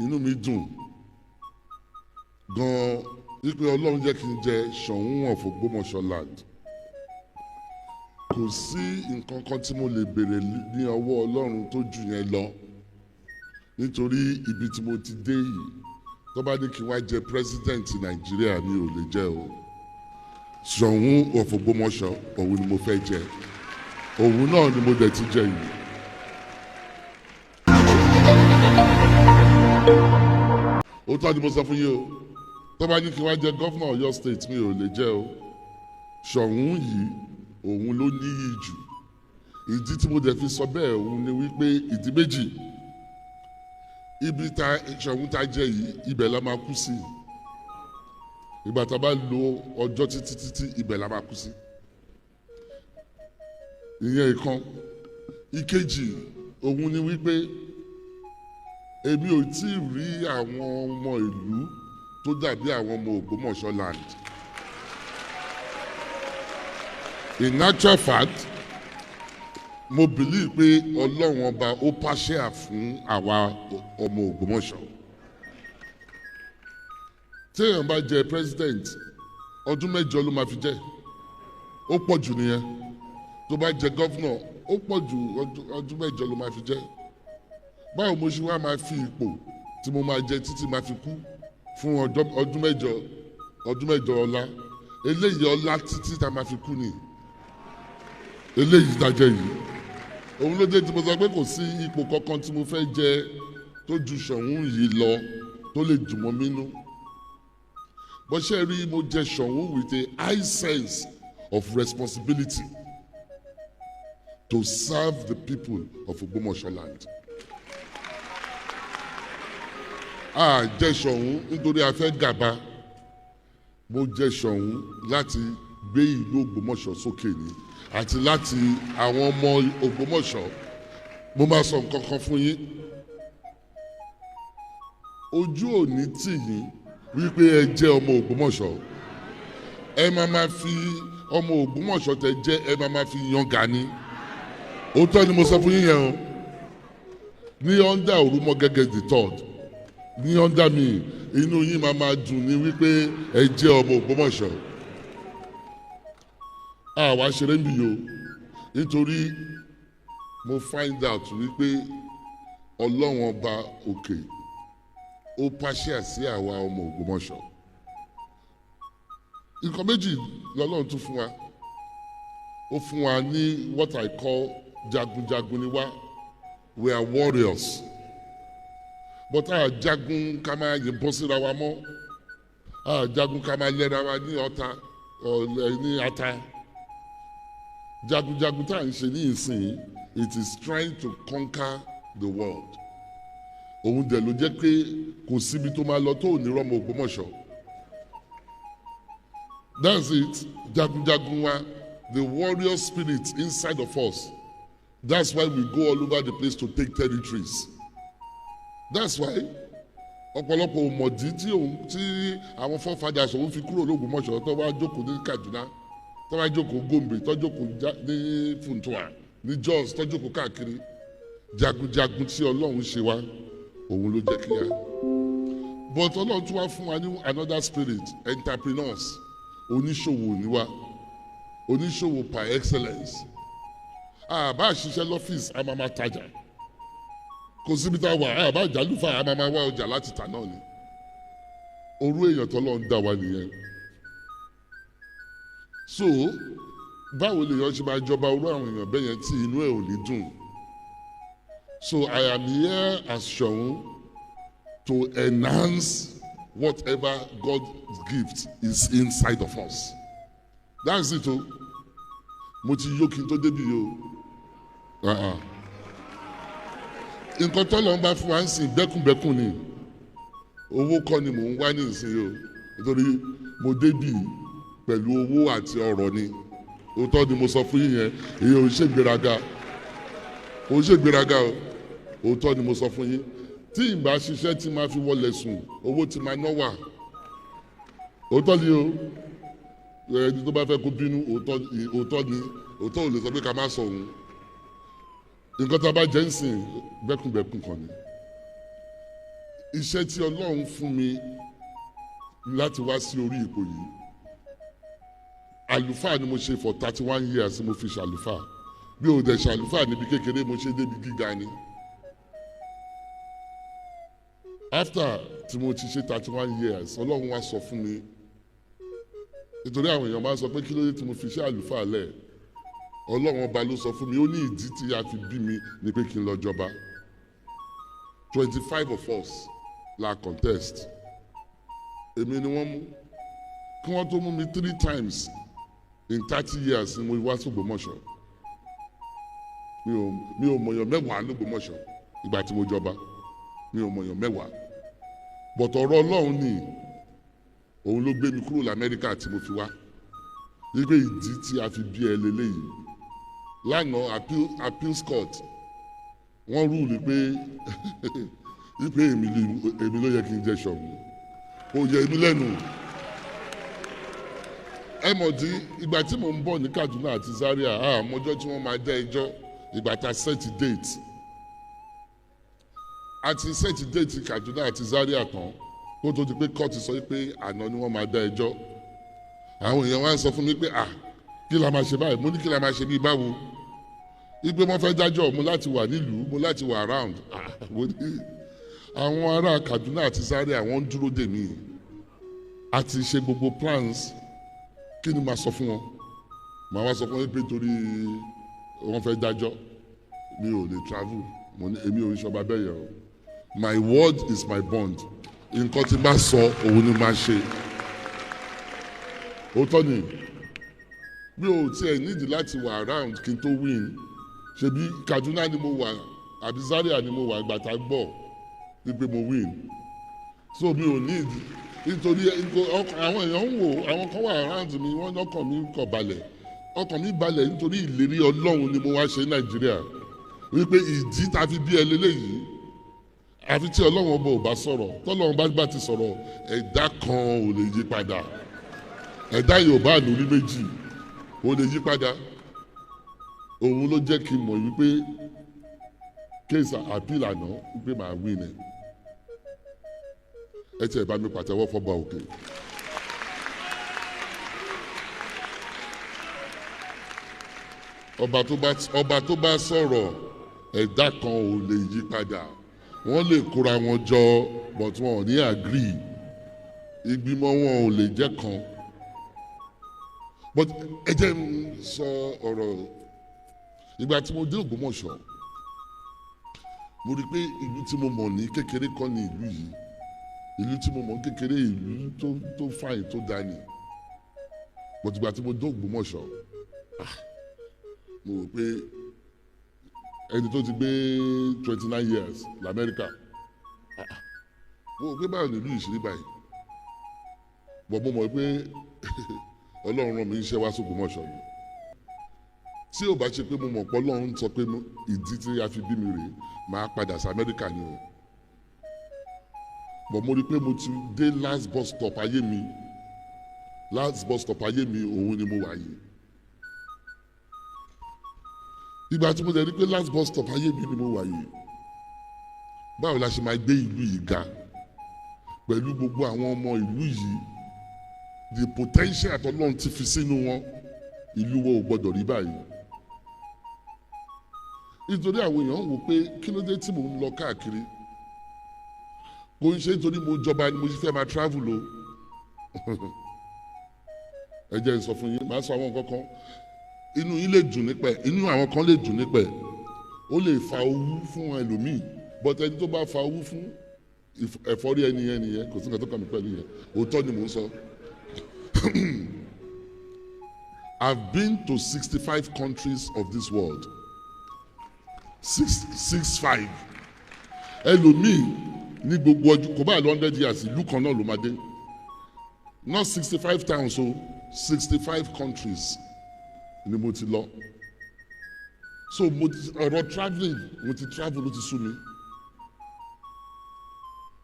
inú mi dùn gan wípé Ọlọ́run jẹ́ kí n jẹ Ṣọ̀ún of Ogbomoso land. Kò sí nǹkan kan tí mo lè béèrè ní ọwọ́ Ọlọ́run tó jù yẹn lọ nítorí ibi tí mo ti dé yìí tó bá ní kí n wá jẹ president Nàìjíríà mi ò lè jẹ o. Ṣọ̀ún of Ogbomoso òun ni mo fẹ́ jẹ, òun náà ni mo dẹ̀ ti jẹ yìí. Ó tọ́ ni mo sọ fún yín o, tó bá ní kí n wá jẹ gọ́fúnà Ọ̀yọ́ state mi ò lè jẹ o. Ṣọ̀ún yìí òun ló níyì jù. Ìdí tí mo dẹ̀ fi sọ bẹ́ẹ̀ òun ni wípé ìdí méjì. Ibi ta Ṣọ̀ún ta jẹ yìí ibẹ̀ la máa kú sí. Ìgbà tá a bá lo ọjọ́ títí ibẹ̀ la máa kú sí. Ìyẹn ìkan. Ìkejì òun ni wípé èmi ò tí ì rí àwọn ọmọ ìlú tó dàbí àwọn ọmọ Ogbomoso land. In actual fact, mo believe pé Ọlọ́run ọba ó pàṣẹ fún àwa ọmọ Ogbomoso. Téèyàn bá jẹ president ọdún 8 ló máa fi jẹ, ó pọ̀ jù nìyẹn. Tó bá jẹ governor ó pọ̀ jù ọdún 8 ló máa fi jẹ. Báwo mo ṣe wá máa fi ipò tí mo máa jẹ títí máa fi kú fún ọdún 8 ọlá, eléyìí ọlá títí tá máa fi kú ni eléyìí dájẹ́ yìí. Òun ló dé tí mo sọ pé kò sí ipò kankan tí mo fẹ́ jẹ tó ju Ṣọ̀ún yìí lọ tó lè dùn mọ́ mi nú. Bó ṣe rí mo jẹ Ṣọ̀ún with a high sense of responsibility to serve the people of Ogbomoso land. Jẹ Ṣọ̀ún nítorí a fẹ́ gàba. Mo jẹ Ṣọ̀ún láti gbé ìlú Ogbomoso sókè ni àti láti àwọn ọmọ Ogbomoso. Mo máa sọ nǹkan kan fún yín. Ojú òní tì yín wípé ẹ jẹ́ ọmọ Ogbomoso. Ẹ máa fi ọmọ Ogbomoso tẹ jẹ́ ẹ máa fi yangàn ni. Òótọ́ ni mo sọ fún yín yẹn o. Ní under Orúmọgẹ́gẹ́ the third, ní under mi, inú yín máa dùn ní wípé ẹ jẹ́ ọmọ Ogbomoso. Àwa ṣeré ń bì yó nítorí mo find out wípé Ọlọ́run ọba òkè ó pàṣẹ sí àwa ọmọ Ogbomoso. Nǹkan méjì lọ́lọ́run tún fún wa. Ó fún wa ní what I call jagunjagun ni wá. We are warriors. But jagun ká máa yìnbọn síra wa mọ́. Jagun ká máa lẹ́ra wa ní ọ̀tá ní ata. Jagunjagun tá à ń ṣe ní ìsìn, it is trying to conquer the world. Òun dẹ̀ ló jẹ́ pé kò síbi tó máa lọ tó ò ní rọ́mọ Ogbomoso. That's it. Jagunjagun wa, the warrior spirit inside of us. That's why we go all over the place to take territories. That's why ọ̀pọ̀lọpọ̀ òmòdì tí àwọn forefathers òun fi kúrò l'Ogbomoso tó wá jókòó ní Kaduna, tó wá jókòó Gombe, tó jókòó ní Funtua, ní Jos, tó jókòó káàkiri. Jagunjagun tí Ọlọ́run ṣe wá òun ló jẹ́ kí a. But Ọlọ́run tún wá fún wa ní another spirit, entrepreneurs, oníṣòwò ni wá, oníṣòwò par excellence. Bá a ṣiṣẹ́ lọ́fíìsì a máa tajà. Kò síbi tá a wà, bá a jálùfà a máa wá ọjà láti tà náà ni. Orú èèyàn t'Ọlọ́run dá wa nìyẹn. So báwo lèèyàn ṣe máa jọba orú àwọn èèyàn bẹ́ẹ̀ yẹn tí inú ẹ̀ ò ní dùn? So I am here as Ṣọ̀ún to enhance whatever God's gift is inside of us. That's it o. Mo ti yó kí n tó débi o. Nǹkan t'Ọlọ́run bá fún wa ń sìn bẹ́kùnbẹ́kùn ni. Owó kọ́ ni mò ń wá ní ìsìn o. Nítorí mo débì pẹ̀lú owó àti ọrọ̀ ni. Òótọ́ ni mo sọ fún yín yẹn. Èyí ò ń ṣègbéraga. Ò ń ṣègbéraga o. Òótọ́ ni mo sọ fún yín. Tí n bá ṣiṣẹ́ tí máa fi wọlé sùn, owó tí máa ná wà. Òótọ́ ni o. Ẹni tó bá fẹ́ kó bínú, òótọ́ ni. Òótọ́ ò lè sọ pé ká má sọ òun. Nǹkan tá a bá jẹ́ ń sìn bẹ́kùnbẹ́kùn kan ni. iṣẹ́ tí Ọlọ́run fún mi láti wá sí orí ipò yìí, àlùfáà ni mo ṣe for 31 years mo fi ṣàlùfáà. Bí o dẹ̀ ṣàlùfáà níbi kékeré mo ṣe débi gíga ni. After tí mo ti ṣe 31 years, Ọlọ́run wá sọ fún mi, nítorí àwọn èèyàn máa ń sọ pé kí ló dé tí mo fi ṣe àlùfáà lẹ̀. Ọlọ́run ọba ló sọ fún mi, ó ní ìdí tí a fi bí mi ni pé kí n lọ jọba. 25 of us la contest. Èmi ni wọ́n mú. Kí wọ́n tó mú mi 3 times in 30 years ni mo wá sí Ògbómọ̀ṣọ́. Mi ò mọ̀yàn mẹ́wàá ní Ògbómọ̀ṣọ́ ìgbà tí mo jọba. Mi ò mọ̀yàn mẹ́wàá. But ọ̀rọ̀ Ọlọ́run ni òun ló gbé mi kúrò l'Amẹ́ríkà tí mo fi wá. Wípé ìdí tí a fi bí ẹ lélẹ́yìí. Lánàá appeals court wọ́n rúùlù pé wípé èmi ló yẹ kí n jẹ Ṣọ̀ún. Kò yẹ èmi lẹ́nu. Ẹ mọ̀ tí ìgbà tí mò ń bọ̀ ní Kaduna àti Zaria àmọ́jọ́ tí wọ́n máa dá ẹjọ́ ìgbà tá a set date. A ti set date Kaduna àti Zaria tán kó tó di pé court sọ pé àná ni wọ́n máa dá ẹjọ́. Àwọn èèyàn wá ń sọ fún mi pé kí la máa ṣe báyìí? Mo ní kí la máa ṣe bí báwo? Wípé wọ́n fẹ́ dájọ́ mo láti wà nílùú, mo láti wà around. Àwọn ará Kaduna àti Zaria wọ́n ń dúró dè mí. A ti ṣe gbogbo plans. Kí ni màá sọ fún wọn? Màá wá sọ fún wọn pé torí wọ́n fẹ́ dájọ́ mi ò lè travel. Mo ní èmi ò ń ṣọba bẹ́ẹ̀ yẹn o. My word is my bond. Nǹkan tí bá sọ òun ni màá ṣe. Òótọ́ ni mi ò tiẹ̀ nídìí láti wà around kí n tó win. Ṣebí Kaduna ni mo wà àbí Zaria ni mo wà ìgbà tá a gbọ́ wípé mo win. So mi ò need nítorí àwọn èèyàn ń wò àwọn kan wà around mi wọ́n lọ́kàn mi kò balẹ̀. Ọkàn mi balẹ̀ nítorí ìlérí Ọlọ́run ni mo wá ṣe Nàìjíríà. Wípé ìdí tá a fi bí ẹ lélẹ́yìí àfi tí Ọlọ́run ọba ò bá sọ̀rọ̀ tọ́lọ́run bá ti sọ̀rọ̀ ẹ̀dá kan ò lè yí padà. Ẹ̀dá Yorùbá àlórí méjì ò lè yí padà. Òun ló jẹ́ kí n mọ̀ wípé kéèsì àpìl àná wípé màá win ẹ̀. Ẹ tiẹ̀ bá mi pàtẹ́wọ́ fọ́ba òkè. Ọba tó bá sọ̀rọ̀ ẹ̀dá kan ò lè yí padà. Wọ́n lè kóra wọn jọ but wọn ò ní agree. Ìgbìmọ̀ wọn ò lè jẹ́ kan. But ẹ jẹ́ n sọ ọ̀rọ̀ ìgbà tí mo dé Ògbómọ̀ṣọ́ mo rí pé ìlú tí mo mọ̀ ní kékeré kọ́ ni ìlú yìí. Ìlú tí mo mọ̀ kékeré ìlú tó fàìn tó dání. But ìgbà tí mo dé Ògbómọ̀ṣọ́ mo rò pé ẹni tó ti gbé 29 years l'Amẹ́ríkà mo rò pé báwo ni ìlú yìí ṣe rí báyìí. But mo mọ̀ pé Ọlọ́run rán mi iṣẹ́ wá s'Ògbómọ̀ṣọ́ ni. Tí ò bá ṣe pé mo mọ̀ pé Ọlọ́run sọ pé ìdí tí a fi bí mi rèé máa padà sí Amẹ́ríkà ni o. But mo rí pé mo ti dé last bus stop ayé mi òun ni mo wà yìí. Ìgbà tí mo dẹ̀ rí pé last bus stop ayé mi ni mo wà yìí, báwo la ṣe máa gbé ìlú yìí ga pẹ̀lú gbogbo àwọn ọmọ ìlú yìí, the potential àtọ́lọ́run ti fi sínú wọn, ìlú wo ò gbọdọ̀ rí báyìí. Nítorí àwọn èèyàn wò pé kí ló dé tí mò ń lọ káàkiri, kò ń ṣe nítorí mo jọba ni mo ṣe fẹ́ máa travel o. Ẹ jẹ́ n sọ fún yín, màá sọ àwọn nǹkan kan. Inú yín lè dùn nípa ẹ̀, inú àwọn kan lè dùn nípa ẹ̀. Ó lè fa owú fún ẹlòmíì, but ẹni tó bá fa owú fún ẹ̀fọ́rí ẹni yẹn kò sí nǹkan tó kàn mí pẹ̀lú yẹn. Òótọ́ ni mò ń sọ. I've been to 65 countries of this world. 65. Ẹlòmíì ní gbogbo ọdún kò bá lọ 100 years ìlú kan náà ló máa dé. Not 65 towns o, 65 countries ni mo ti lọ. So ọ̀rọ̀ travelling mo ti travel ló ti sú mi.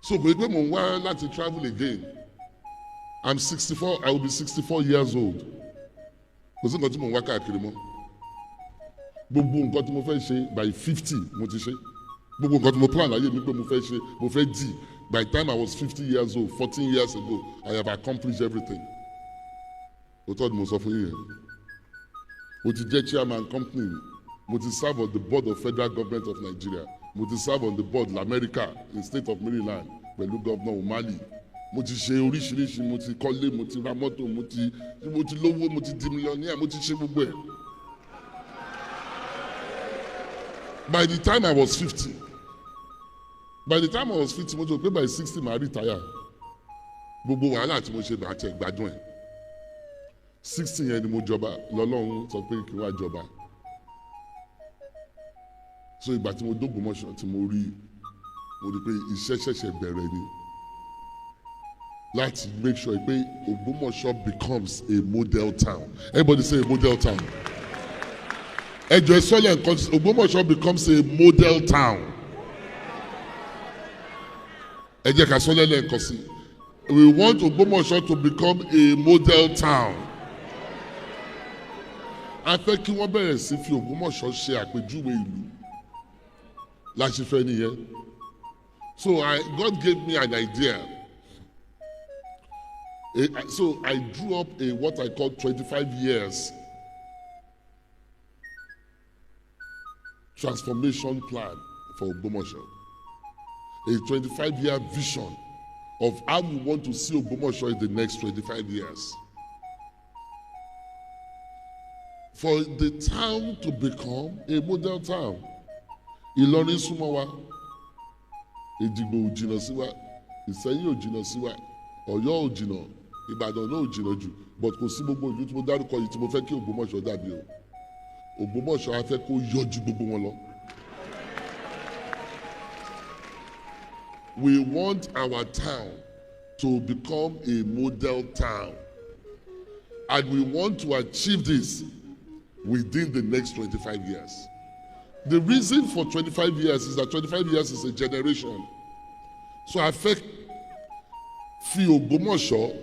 So kò yẹ pé mo ń wá láti travel again. I'm 64, I will be 64 years old. Kò sí nǹkan tí mo ń wá káàkiri mọ́. Gbogbo nǹkan tí mo fẹ́ ṣe by 50 mo ti ṣe. gbogbo nǹkan tí mo plan láyé mi pé mo fẹ́ ṣe mo fẹ́ dì by the time I was 50 years old 14 years ago I have accomplished everything. òótọ́ ni mo sọ fún yín yẹn. mo ti jẹ́ chairman company, mo ti serve on the board of federal government of Nigeria, mo ti serve on the board l'America in state of Maryland pẹ̀lú governor Umali. mo ti ṣe oríṣiríṣi, mo ti kọ́lé, mo ti ra mọ́tò, mo ti lówó, mo ti di millionaire, mo ti ṣe gbogbo ẹ̀. By the time I was 50 mo ti rò pé by 60 màá retire. gbogbo wàhálà tí mo ṣe bá tẹ̀ gbádùn ẹ̀. 60 yẹn ni mo jọba lọ́lọ́run sọ pé kí n wá jọba. so ìgbà tí mo d'Ógbómọ̀ṣọ́ tí mo rí pé iṣẹ́ ṣẹ̀ṣẹ̀ bẹ̀rẹ̀ ni láti make sure pé Ògbómọ̀ṣọ́ becomes a model town. Everybody say a model town. ẹ jọ̀ọ́ sọ́lẹ̀ nǹkan Ògbómọ̀ṣọ́ becomes a model town. ẹ jẹ́ ká sọ́lẹ̀ lẹ́ẹ̀kan sí. We want Ògbómọ̀ṣọ́ to become a model town. a fẹ́ kí wọ́n bẹ̀rẹ̀ sí fi Ògbómọ̀ṣọ́ ṣe àpèjúwe ìlú. láti fẹ́ nìyẹn. So God gave me an idea. So I drew up what I call 25 years transformation plan for Ogbomoso. A 25-year vision of how we want to see Ogbomoso in the next 25 years. For the town to become a model town. Ìlọrin súnmọ́ wa, Èjìgbò ò jìnnà sí wa, Ìṣẹ́yìn ò jìnnà sí wa, Ọ̀yọ́ ò jìnnà, Ìbàdàn náà ò jìnnà jù, but kò sí gbogbo ìlú tí mo dárúkọ yìí tí mo fẹ́ kí Ògbómọ̀ṣọ́ dàbí o. Ògbómọ̀ṣọ́ á fẹ́ kó yọjú gbogbo wọn lọ. We want our town to become a model town, and we want to achieve this within the next 25 years. The reason for 25 years is that 25 years is a generation. So I fẹ́ fi Ògbómọ̀ṣọ́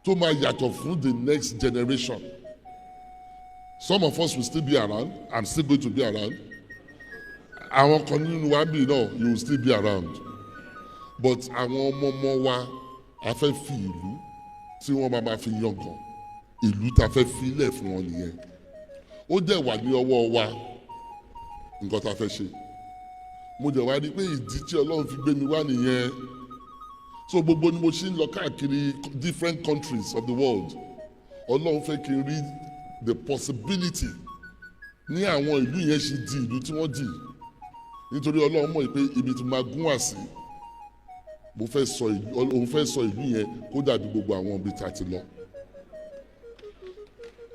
tó máa yàtọ̀ fún the next generation. Some of us will still be around. I'm still going to be around. Àwọn kan nínú wa bí náà, you will still be around. But àwọn ọmọ wa a fẹ́ fi ìlú tí wọ́n máa fi yangàn. Ìlú tá a fẹ́ fi ilẹ̀ fún wọn nìyẹn. Ó dẹ̀ wà ní ọwọ́ wa nǹkan tá a fẹ́ ṣe. Mo dẹ̀ wá rí pé ìdí tí Ọlọ́run fi gbé mi wá nìyẹn. So gbogbo ni mo ṣe ń lọ káàkiri different countries of the world. Ọlọ́run fẹ́ kí n rí the possibility ní àwọn ìlú yẹn ṣe di ìlú tí wọ́n dì. Nítorí Ọlọ́run mọ̀ pé ibi tí máa gún wá sí, òun fẹ́ sọ ìlú yẹn kó dàbí gbogbo àwọn ibi tá a ti lọ.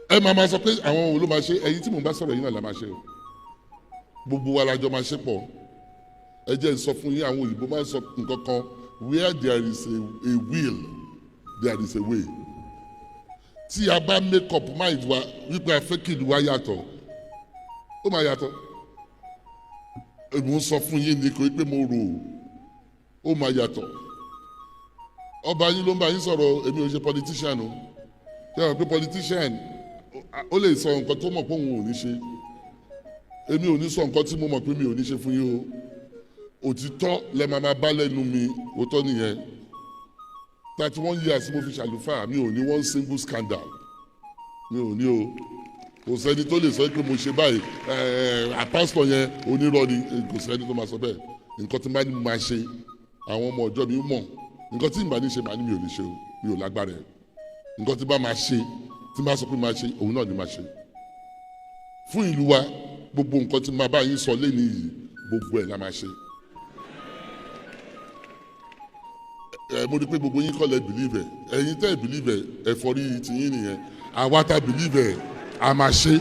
Ẹ máa sọ pé àwọn òun ló máa ṣe, ẹ̀yin tí mò ń bá sọ̀rọ̀ yìí náà la máa ṣe o. Gbogbo wa la jọ máa ṣe pọ̀. Ẹ jẹ́ n sọ fún yín, àwọn òyìnbó máa ń sọ nǹkan kan, where there is a will, there is a way. Tí a bá make up mind wa wípé a fẹ́ kí ìlú wa yàtọ̀, ó máa yàtọ̀. Mo ń sọ fún yín ni kò pé mo rò ó máa yàtọ̀. Ọba yín ló ń bá yín sọ̀rọ̀, èmi ò ṣe politician o. Ṣé àwọn pé politician ó lè sọ nǹkan tó mọ̀ pé òun ò ní ṣe. Èmi ò ní sọ nǹkan tí mo mọ̀ pé mi ò ní ṣe fún yín o. Òtítọ́ lẹ máa bá lẹ́nu mi, òótọ́ nìyẹn. 31 years mo fi ṣàlùfáà, mi ò ní one single scandal. Mi ò ní o. Kò sẹ́ni tó lè sọ pé mo ṣe báyìí, àpásítọ̀ yẹn onírọ́ ni, kò sẹ́ni tó máa sọ bẹ́ẹ̀. Nǹkan tí n bá ní máa ṣe, àwọn ọmọ ọjọ́ mi mọ̀. Nǹkan tí n bá ní ṣe, màá ní mi ò ní ṣe o, mi ò lágbára ẹ̀. Nǹkan tí n bá máa ṣe, tí n bá sọ pé máa ṣe, òun náà ni máa ṣe. Fún ìlú wa, gbogbo nǹkan tí n máa bá yín sọ lénìí yìí, gbogbo ẹ̀ la máa ṣe. Mo rí pé gbogbo yín kọ́ lẹ believe ẹ̀, ẹ̀yin tẹ́ ẹ̀ believe ẹ̀ ẹ̀fọ́rí ti yín nìyẹn. Àwa tá believe ẹ̀ a máa ṣe.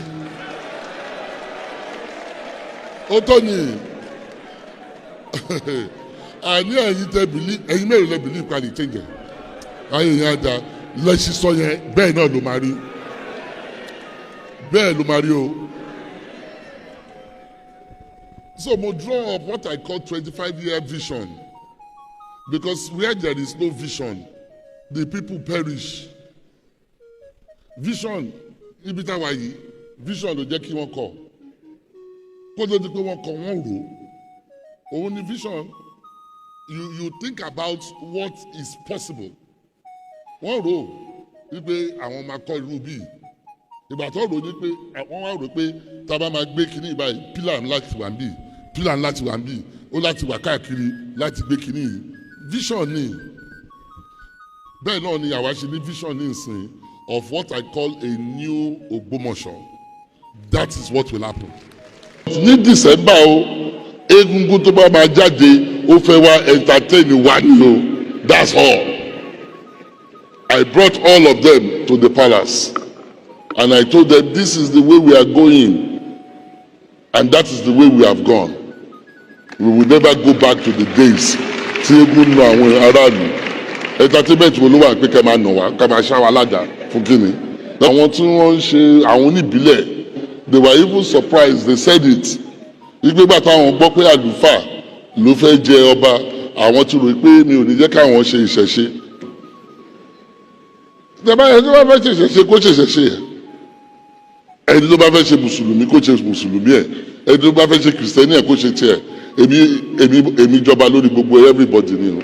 Ó tó ní àní ẹ̀yin tẹ́ believe, ẹ̀yin mẹ́rin lẹ believe ká lè change ẹ̀. Ayé yẹn á da lẹ́sí sọ yẹn bẹ́ẹ̀ náà ló máa rí. Bẹ́ẹ̀ ló máa rí o. So mo draw up what I call 25-year vision. Because where there is no vision, the people perish. Vision, ibi táwa yìí, vision ló jẹ́ kí wọ́n kọ́. Kó tó di pé wọ́n kọ́ wọ́n rò, Only vision, you think about what is possible. Wọ́n rò wípé àwọn máa kọ́ irú bíi ìgbà tó rò ní pé wọ́n wá rò pé tá a bá máa gbé kinní báyìí pílà láti wà níbí pílà láti wà níbí ó láti wà káàkiri láti gbé kinní yìí vision ni bẹ́ẹ̀ náà ni àwa ṣe ní vision ní ìsìn of what I call a new Ogbomoso. That is what will happen. Ní December o egungun tó bá máa jáde ó fẹ́ wá entertain wa ni o that's all. I brought all of them to the palace and I told them this is the way we are going and that is the way we have gone. We will never go back to the days tí egun nu àwọn aráàlú entertainment wo ló wà pé ká máa nà wá ká máa ṣá wa ládàá fún kíni. Àwọn tí wọ́n ń ṣe àwọn oníbílẹ̀ they were even surprised they said it. Ìgbégbà táwọn gbọ́ pé àlùfáà ló fẹ́ jẹ ọba àwọn tí rò pé mi ò ní jẹ́ káwọn ṣe ìṣẹ̀ṣe. Ìjọba ẹni tó bá fẹ́ ṣe ìṣẹ̀ṣe kó ṣe ìṣẹ̀ṣe ẹ̀. Ẹni tó bá fẹ́ ṣe mùsùlùmí kó ṣe mùsùlùmí ẹ̀. Ẹni tó bá fẹ́ ṣe kìrìsìtẹ́nì ẹ̀ kó ṣe tiẹ̀. Èmi jọba lórí gbogbo everybody ni o.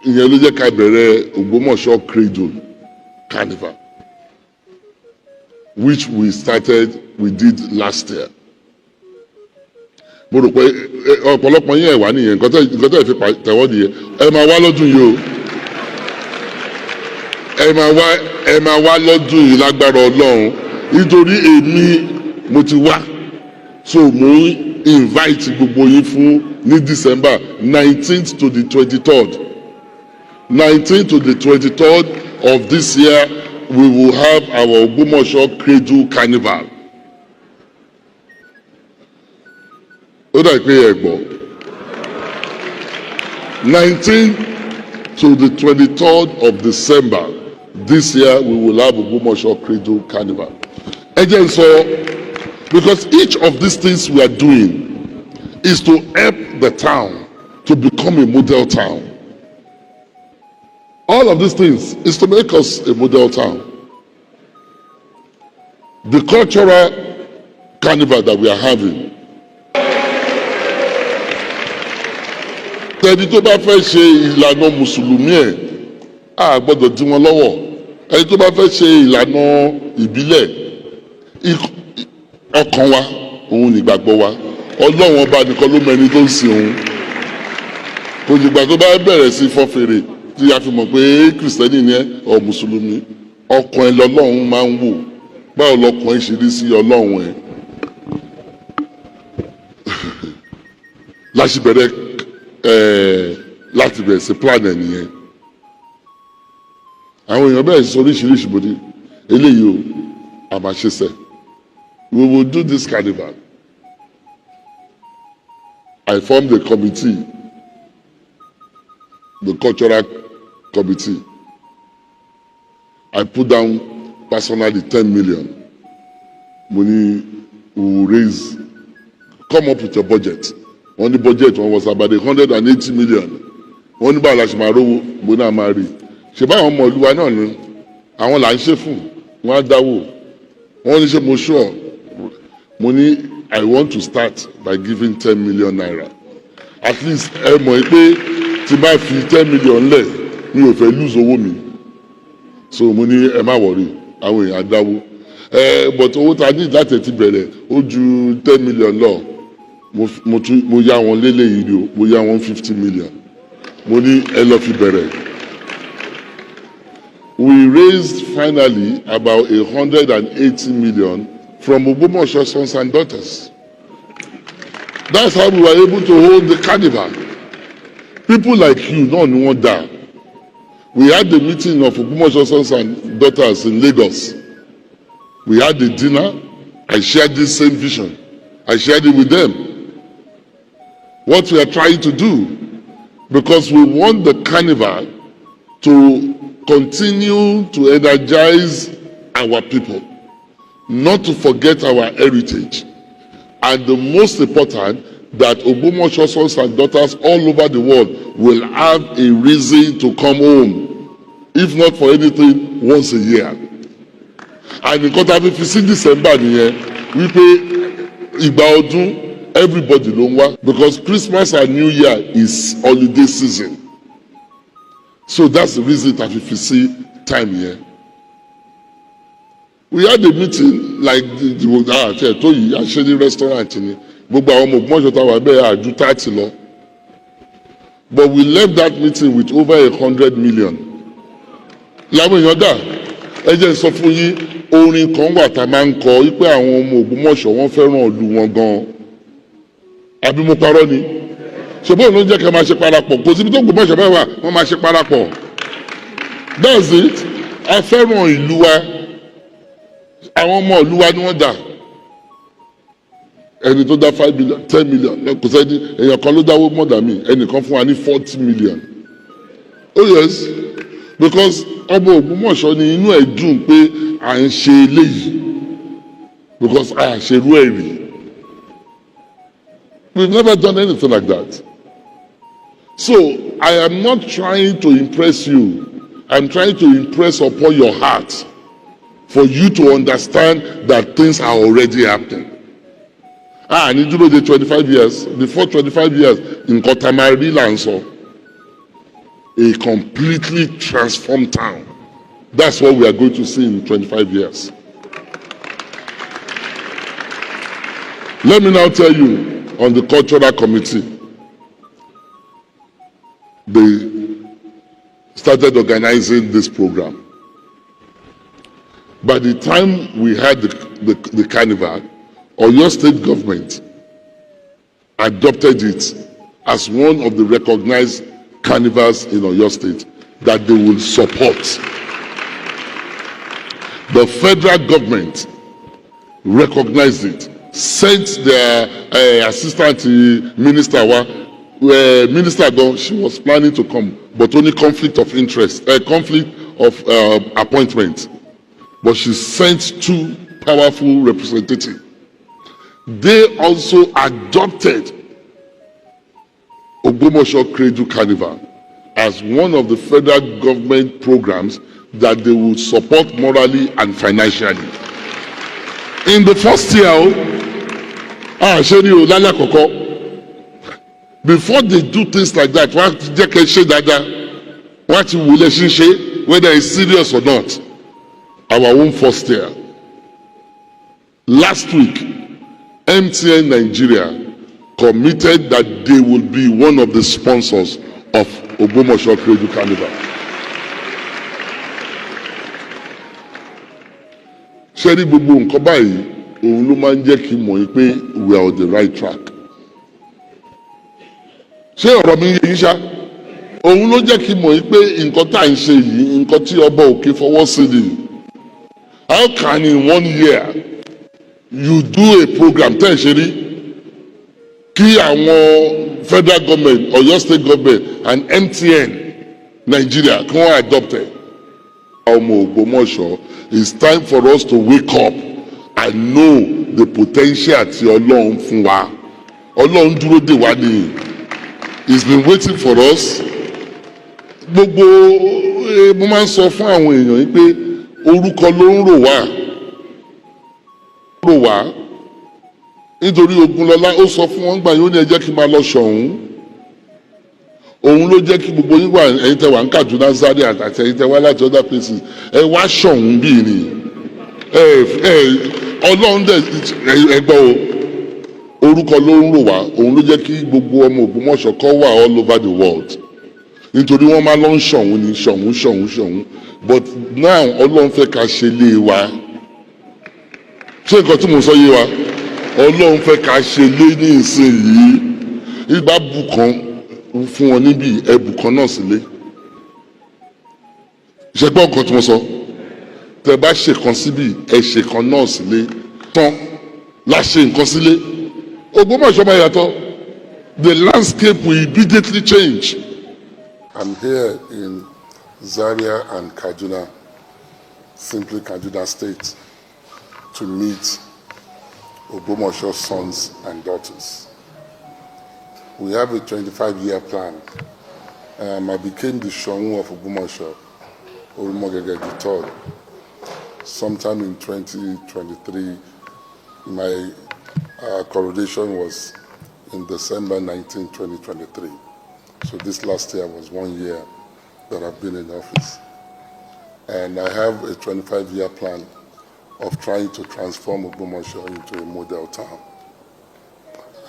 Ìyẹn ló jẹ́ ká bẹ̀rẹ̀ Ogbomoso Cradle Carnival, which we did last year. Mo rò pé ọ̀pọ̀lọpọ̀ yín ẹ̀ wá nìyẹn nǹkan tẹ́ ẹ fi tẹ̀wọ́ nìyẹn ẹ máa wá lọ́dún yìí o ẹ máa wá lọ́dún yìí lágbára Ọlọ́run nítorí èmi mo ti wá so mo ń invite gbogbo yín fún ní December 19th to the 23rd 19th to the 23rd of this year we will have our Ogbomoso Cradle Carnival. Ó dà pé ẹ gbọ́ 19th to the 23rd of December this year we will have Ogbomoso Cradle Carnival. Ẹ jẹ́ n sọ because each of these things we are doing is to help the town to become a model town. All of these things is to make us a model town. The cultural carnival that we are having. Ẹni tó bá fẹ́ ṣe ìlànà mùsùlùmí ẹ̀ á gbọ́dọ̀ dí wọn lọ́wọ́. Ẹni tó bá fẹ́ ṣe ìlànà ìbílẹ̀ ọkàn wa òun nígbàgbọ́ wa. Ọlọ́run ọba nìkan ló mẹ́ni tó ń sin òun. Kò dìgbà tó bá bẹ̀rẹ̀ sí fọ́ fèrè tí a fi mọ̀ pé kìrìsìtẹ́nì ni ẹ́ ọ̀ mùsùlùmí ọkàn ẹ lọ́lọ́run máa ń wò báwo lọkàn ẹ ṣe rí sí ọlọ́run ẹ. láti bẹ̀rẹ̀ sí plan ẹ̀ nìyẹn. àwọn èèyàn bẹ̀rẹ̀ sí sọ oríṣiríṣi bòde eléyìí o àmàṣẹsẹ̀ we will do this carnival. I formed a committee, the cultural committee. I put down personally 10 million. Money we will raise. Come up with your budget. Only budget one was about 180 million. Only bá aláṣẹ máa rówó gbóná máa rí. Ṣé báwọn ọmọ ìlú wa náà ni àwọn là ń ṣe fún wọn á dáwó. Wọ́n ní ṣe mo sure mo ní I want to start by giving 10 million naira. At least ẹ mọ̀ pé tí bá fi 10 million lẹ̀ mi ò fẹ́ lose owó mi. So mo ní ẹ má worry àwọn èèyàn á dáwó. But owó ta ní láti ti bẹ̀rẹ̀ ó ju 10 million lọ. Mo yá wọn lélẹ́yìí ni o mo yá wọn 50 million. Mo ní ẹ lọ fi bẹ̀rẹ̀. We raised finally about 180 million from Ogbomoso sons and daughters. That's how we were able to hold the carnival. People like you, no one there. We had the meeting of Ogbomoso sons and daughters in Lagos. We had the dinner. I shared this same vision. I shared it with them. What we are trying to do, because we want the carnival to continue to energize our people, not to forget our heritage, and the most important, that Ogbomoso sons and daughters all over the world will have a reason to come home, if not for anything, once a year. And nǹkan tá a fi sí December nìyẹn wípé ìgbà ọdún everybody ló ń wá because Christmas and New Year is holiday season, so that's the reason that we see time here. We had a meeting like the tó yìí àṣírí restaurant ni gbogbo àwọn ọmọ Ògbómọ̀ṣọ́ tá wà bẹ́ẹ̀ àjú 30 lọ, but we left that meeting with over 100 million. làwọn èèyàn dà ẹ jẹ́ n sọ fún yín orin kan wà tá a máa ń kọ wípé àwọn ọmọ Ògbómọ̀ṣọ́ wọ́n fẹ́ràn ìlú wọn gan-an àbí mo parọ́ ni ṣùgbọ́n ló ń jẹ́ ká máa ṣe parapọ̀ kò síbi tó Ògbómọ̀ṣọ́ bẹ́ẹ̀ wà wọ́n máa ṣe parapọ̀. That's it. A fẹ́ràn ìlú wa, àwọn ọmọ ìlú wa ni wọ́n dà. Ẹni tó dá 5 million 10 million kò sẹ́ni èèyàn kan ló dáwó mọ̀dà mi ẹnìkan fún wa ní 40 million. Oh yes, because ọmọ Ògbómọ̀ṣọ́ ni inú ẹ̀ dùn pé à ń ṣe eléyìí because a ṣerú ẹ̀ rí. We've never done anything like that. So I am not trying to impress you. I'm trying to impress upon your heart for you to understand that things are already happening. Ní dúró de 25 years, before 25 years, nǹkan tá a máa rí là ń sọ. A completely transformed town. That's what we are going to see in 25 years. Let me now tell you on the cultural committee. They started organizing this program. By the time we had the carnival, Oyo State government adopted it as one of the recognized carnivals in Oyo State that they will support. The federal government recognized it, sent their assistant minister, minister, she was planning to come, but only conflict of interest, conflict of appointment. But she sent 2 powerful representatives. They also adopted Ogbomoso Cradle Carnival as one of the federal government programs that they will support morally and financially. In the first year, before they do things like that, whether it's serious or not, our own first year. Last week, MTN Nigeria committed that they will be one of the sponsors of Ogbomoso Cradle Carnival. Ṣẹ́rí gbogbo nǹkan báyìí òun ló máa ń jẹ́ kí n mọ̀ pé we are on the right track. Ṣé ọ̀rọ̀ mi yé yín ṣá? Òun ló jẹ́ kí n mọ̀ pé nǹkan tá à ń ṣe yìí nǹkan tí ọba òkè fọwọ́ sí ni. How can in 1 year you do a program tẹ́ ẹ̀ ṣe rí kí àwọn federal government, Oyo State government and MTN Nigeria kí wọ́n adopt it? Ọmọ Ògbómọ̀ṣọ́, it's time for us to wake up and know the potential tí Ọlọ́run fún wa. Ọlọ́run dúró dè wá ni. He's been waiting for us. Gbogbo mo máa ń sọ fún àwọn èèyàn yìí pé orúkọ ló ń rò wá nítorí Ogunlọ́lá ó sọ fún wọn gbà yóò ní ẹ jẹ́ kí n máa lọ Ṣọ̀ún. Òun ló jẹ́ kí gbogbo yín wà ẹ̀yin tẹ́ wà ní Kaduna, Zaria àti ẹ̀yin tẹ́ wá láti other places ẹ wá Ṣọ̀ún bí ni Ọlọ́run dẹ̀ ẹgbọ́ o orúkọ ló ń rò wá òun ló jẹ́ kí gbogbo ọmọ Ògbómọ̀ṣọ́ kọ́ wà all over the world nítorí wọ́n máa lọ ń Ṣọ̀ún ní Ṣọ̀ún but now Ọlọ́run fẹ́ ká ṣe lé wa ṣé nǹkan tí mo sọ yé wa Ọlọ́run fẹ́ ká ṣe lé ní ìsinyìí ìgbà bù kan fún wọn níbi ẹbù kan náà sílé ṣe gbọ́ nǹkan tí mo sọ tẹ bá ṣe kan síbi ẹ ṣe kan náà sílé tán la ṣe nǹkan sílé Ògbómọ̀ṣọ́ máa yàtọ̀ the landscape will immediately change. I'm here in Zaria and Kaduna, simply Kaduna State, to meet Ogbomoso sons and daughters. We have a 25-year plan. I became the Ṣọ̀ún of Ogbomoso, Olumogege III. Sometime in 2023, my Our coronation was in December 19, 2023. So this last year was 1 year that I've been in office. And I have a 25-year plan of trying to transform Ogbomoso into a model town.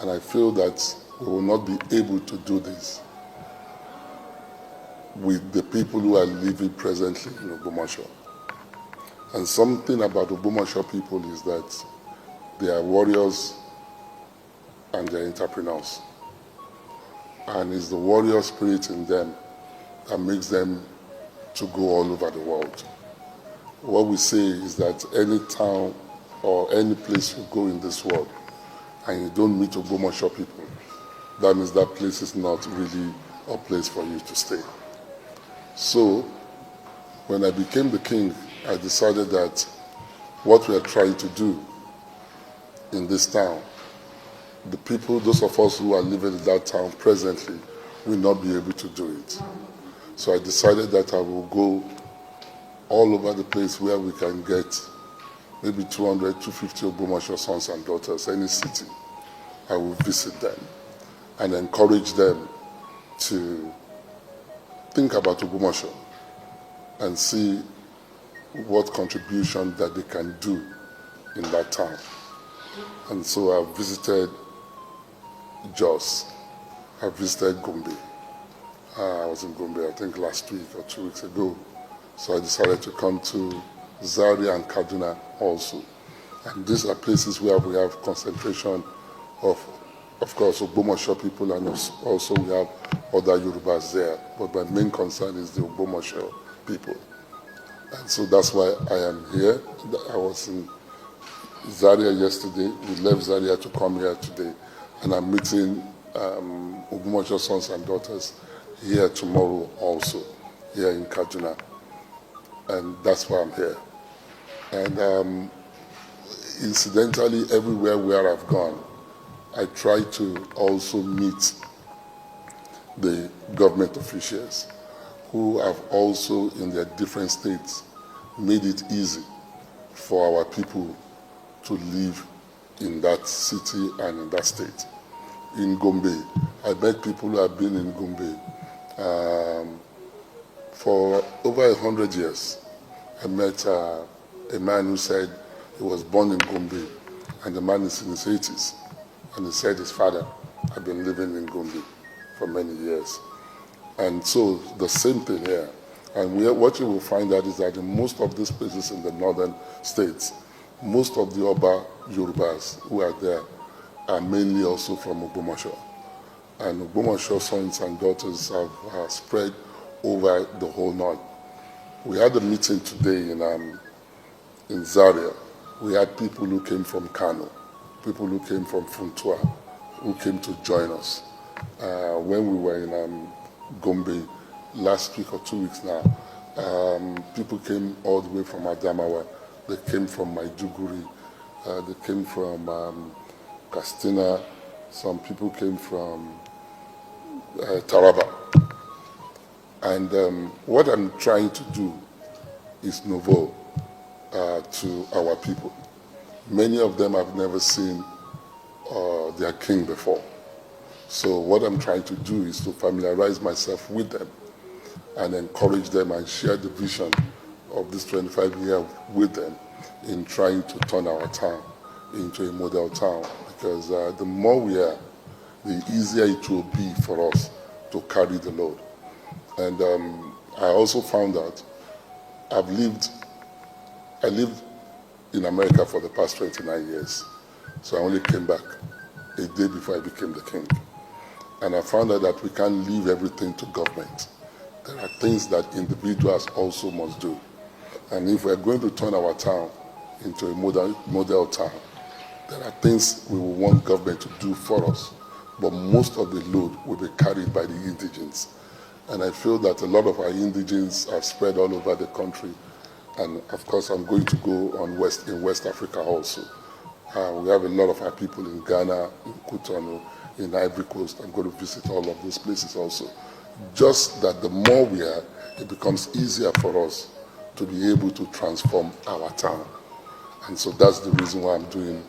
And I feel that we will not be able to do this with the people who are living presently in Ogbomoso. And something about Ogbomoso people is that they are warriors and they are entrepreneurs. And it's the warrior spirit in them that makes them to go all over the world. What we say is that any town or any place you go in this world and you don't meet Ogbomoso people, that means that place is not really a place for you to stay. So, when I became the king, I decided that what we are trying to do in this town, the people, those of us who are living in that town presently, will not be able to do it. So I decided that I will go all over the place where we can get maybe 200, 250 Ogbomoso sons and daughters, any city. I will visit them and encourage them to think about Ogbomoso and see what contribution that they can do in that town. And so I visited Jos, I visited Gombe. I was in Gombe, I think last week or 2 weeks ago. So I decided to come to Zaria and Kaduna also. And these are places where we have concentration of course, Ogbomoso people, and also we have other Yorubas there. But my main concern is the Ogbomoso people. And so that's why I am here. I was in Zaria yesterday. We left Zaria to come here today. And I'm meeting Ogbomoso sons and daughters here tomorrow also, here in Kaduna. And that's why I'm here. And incidentally, everywhere where I've gone, I try to also meet the government officials who have also, in their different states, made it easy for our people to live in that city and in that state. In Gombe, I met people who have been in Gombe for over 100 years. I met a man who said he was born in Gombe, and the man is in his 80s. And he said his father had been living in Gombe for many years. And so the same thing here. And what you will find out is that in most of these places in the northern states, most of the Oba Yorubas who are there are mainly also from Ogbomoso. And Ogbomoso sons and daughters have spread over the whole north. We had a meeting today in Zaria. We had people who came from Kano, people who came from Funtua, who came to join us. When we were in Gombe last week or 2 weeks now, people came all the way from Adamawa. They came from Maiduguri. They came from Castina. Some people came from Taraba. And what I'm trying to do is novel to our people. Many of them have never seen their king before. So what I'm trying to do is to familiarize myself with them and encourage them and share the vision of this 25 years with them in trying to turn our town into a model town. Because the more we are, the easier it will be for us to carry the load. And I also found out I lived in America for the past 29 years. So I only came back a day before I became the king. And I found out that we can't leave everything to government. There are things that individuals also must do. And if we're going to turn our town into a model town, there are things we will want government to do for us. But most of the load will be carried by the indigents. And I feel that a lot of our indigents are spread all over the country. And of course, I'm going to go in West Africa also. We have a lot of our people in Ghana, in Cotonou, in Ivory Coast. I'm going to visit all of those places also. Just that the more we are, it becomes easier for us to be able to transform our town. And so that's the reason why I'm doing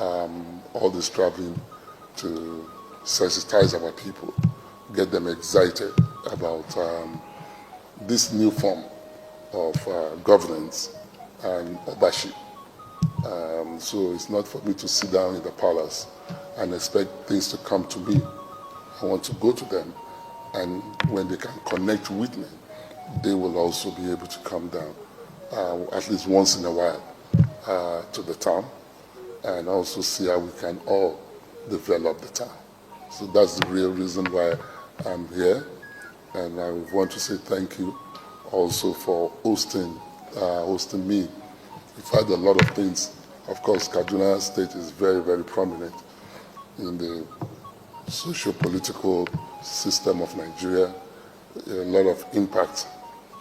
all this traveling to sensitize our people, get them excited about this new form of governance and Obashi. So it's not for me to sit down in the palace and expect things to come to me. I want to go to them, and when they can connect with me, they will also be able to come down at least once in a while to the town and also see how we can all develop the town. So that's the real reason why I'm here, and I want to say thank you also for hosting me. We've had a lot of things. Of course, Kaduna State is very, very prominent in the socio-political system of Nigeria, a lot of impact,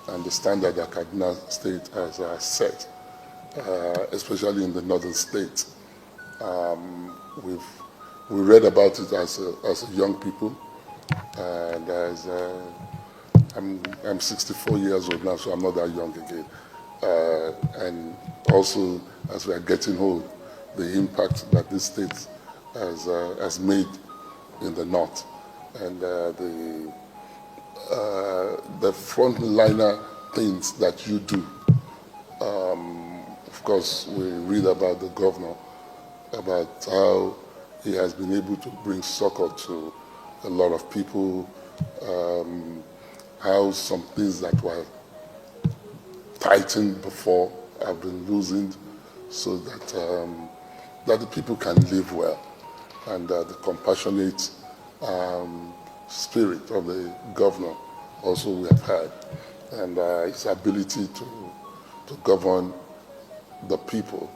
and the standard that Kaduna State has set, especially in the northern states. We read about it as a young people, and as I'm 64 years old now, so I'm not that young again. And also, as we are getting old, the impact that this state has made in the north, and the frontliner things that you do. Of course, we read about the governor, about how he has been able to bring succor to a lot of people, how some things that were tightened before have been loosened, so that that the people can live well, and the compassionate spirit of the governor also we have had, and his ability to govern the people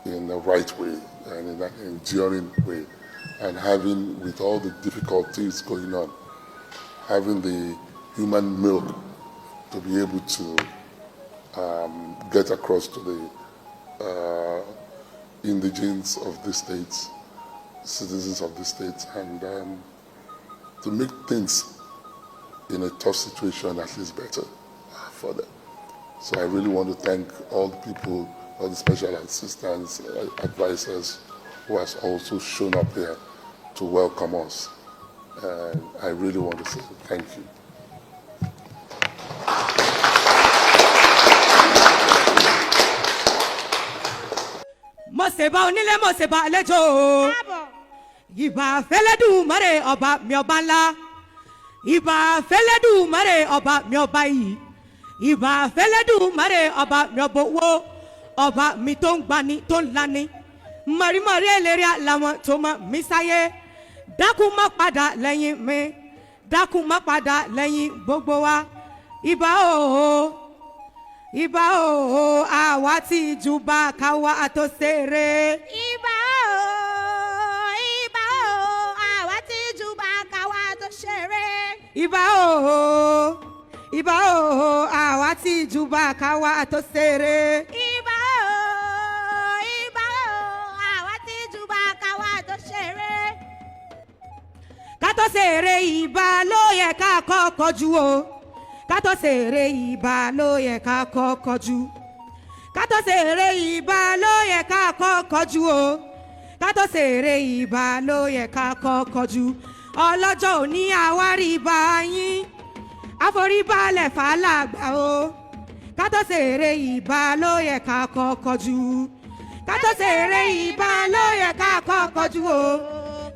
in the right way and in an enduring way, and having, with all the difficulties going on, having the human milk to be able to get across to the indigents of the states, citizens of the states, and to make things in a tough situation at least better for them. So I really want to thank all the people, all the special assistants, advisors who has also shown up here to welcome us. And I really want to say thank you. Moseba onílé moseba àlejò. Ìbà fẹ́lẹ́dùmarè ọba mi ọba ńlá. Ìbà fẹ́lẹ́dùmarè ọba mi ọba iyì. Ìbà fẹ́lẹ́dùmarè ọba mi ọba owó. Ọba mi tó ń gbani tó ń lani. Mọ̀rímọ̀rí ẹlẹ́rìí làwọn tó mọ̀ mí sáyé. Dákun má padà lẹ́yìn mi. Dákun má padà lẹ́yìn gbogbo wa. Ìbà ooo. Ìbà ooo àwa tí júbà káwa àtòsèré. Ìbà ooo, ìbà ooo àwa tí júbà káwa àtòsèré. Ìbà ooo, ìbà ooo àwa tí júbà káwa àtòsèré. Ìbà ooo, ìbà ooo àwa tí júbà káwa àtòsèré. Ká tó ṣeré ìbà ló yẹ ká kọ́kọ́ jù o. Ká tó ṣeré ìbà ló yẹ ká kọ́kọ́ jù. Ká tó ṣeré ìbà ló yẹ ká kọ́kọ́ jù o. Ká tó ṣeré ìbà ló yẹ ká kọ́kọ́ jù. Ọlọ́jọ́ òní àwárí ìbà yín. Àforíbalẹ̀ fàlàgbà o. Ká tó ṣeré ìbà ló yẹ ká kọ́kọ́ jù. Ká tó ṣeré ìbà ló yẹ ká kọ́kọ́ jù o.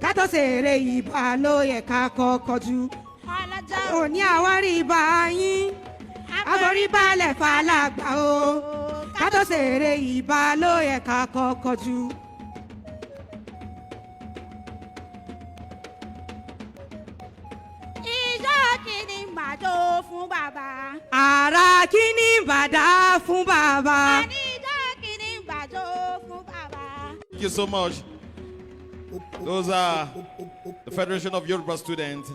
Ká tó ṣeré ìbà ló yẹ ká kọ́kọ́ jù. Òní àwárí ìbà yín. Àforíbalẹ̀ fàlàgbà o. Ká tó ṣeré ìbà ló yẹ ká kọ́kọ́ jù. Ìjọ kìíní gbàjọ fún bàbá. Àrà kíní bàdá fún bàbá. Ìjọ kìíní gbàjọ fún bàbá. Thank you so much. Those are the Federation of Yoruba Students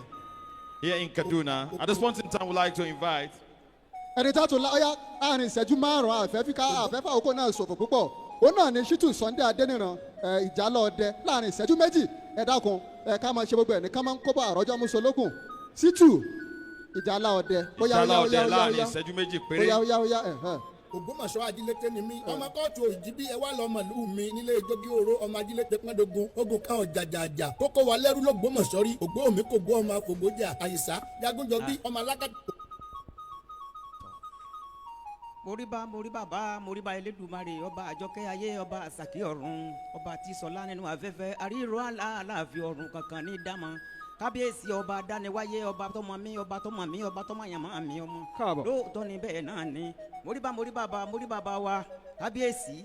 here in Kaduna. At this point in time, we'd like to invite ẹni tá a tún láyà àárín ìṣẹ́jú márùn-ún àfẹ́fà oko náà ṣòfò púpọ̀ òun náà ni Ṣítù Sunday Adéníran ìjálọ̀ ọdẹ láàrin ìṣẹ́jú méjì ẹ dákun ká máa ṣe gbogbo ẹ̀ ní ká máa ń kóbá àrọ́jọ́ mùsùlùkùn Ṣítù ìjálọ̀ ọdẹ bóyá Ìjálá ọdẹ láàrin ìṣẹ́jú méjì péré. bóyá Ògbómọ̀ṣọ́ ajílété ni mí ọmọ kóòtù òjìbí ẹ wá lọ́mọ ìlú mi nílé ìjókòó oró ọmọ ajílété pọ́ndógún ogun kan ọ̀jàjàjà kókó wa lẹ́rú l'Ògbómọ̀ṣọ́ rí ògbó mi kò gbó ọmọ àfògbójà àyíṣà Jágúnjọbí ọmọ alákàtà. moríba Elédùmarè ọba àjọkẹ́ ayé ọba àsàkí ọ̀run ọba tí sọlá nínú afẹ́fẹ́ àríro aláàfin ọ̀run kankan ní dámọ̀ kábíyèsí ọba dániwáyé ọba tọmọ mi ọba tọmọ mi ọba tọmọ àyàmọ́ mi ọmọ lóòótọ́ ni bẹ́ẹ̀ náà ni moríba wa kábíyèsí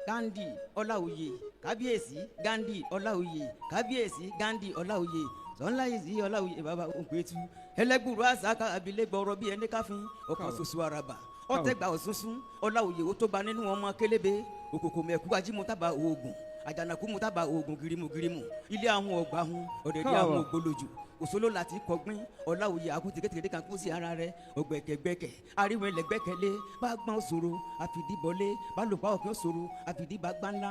Gandhi Ọláoyè kábíyèsí Gandhi Ọláoyè kábíyèsí Gandhi Ọláoyè sọ́nláyèsí Ọláoyè bàbá òǹpẹ̀tù ẹlẹ́gbùrú àṣàkà abilégbọ̀rọ̀ bíi ẹni káfíń ọkàn ṣoṣo àràbà ọ̀tẹ̀gbà òṣùṣùn Ọláoyè ó tó gba nínú ọmọ kélébé òkòkò mẹ́kú ajímọ̀tàbà oògùn àjànàkú mọ̀tàbà oògùn gírímù ilé àwọn ọgbà hun ọ̀dẹ̀dẹ̀ àwọn ògbólójú òṣòló láti kọgbín Ọláoyè àkútìkétìkété kan kú sí ara rẹ̀ ọgbẹ̀kẹ̀gbẹ̀kẹ̀ àríwẹ̀lẹ̀ gbẹ́kẹ̀lé bá gbọ́n òṣòro àfìdíbọlé bá lòpá òkè òṣòro àfìdíbà gbáńlá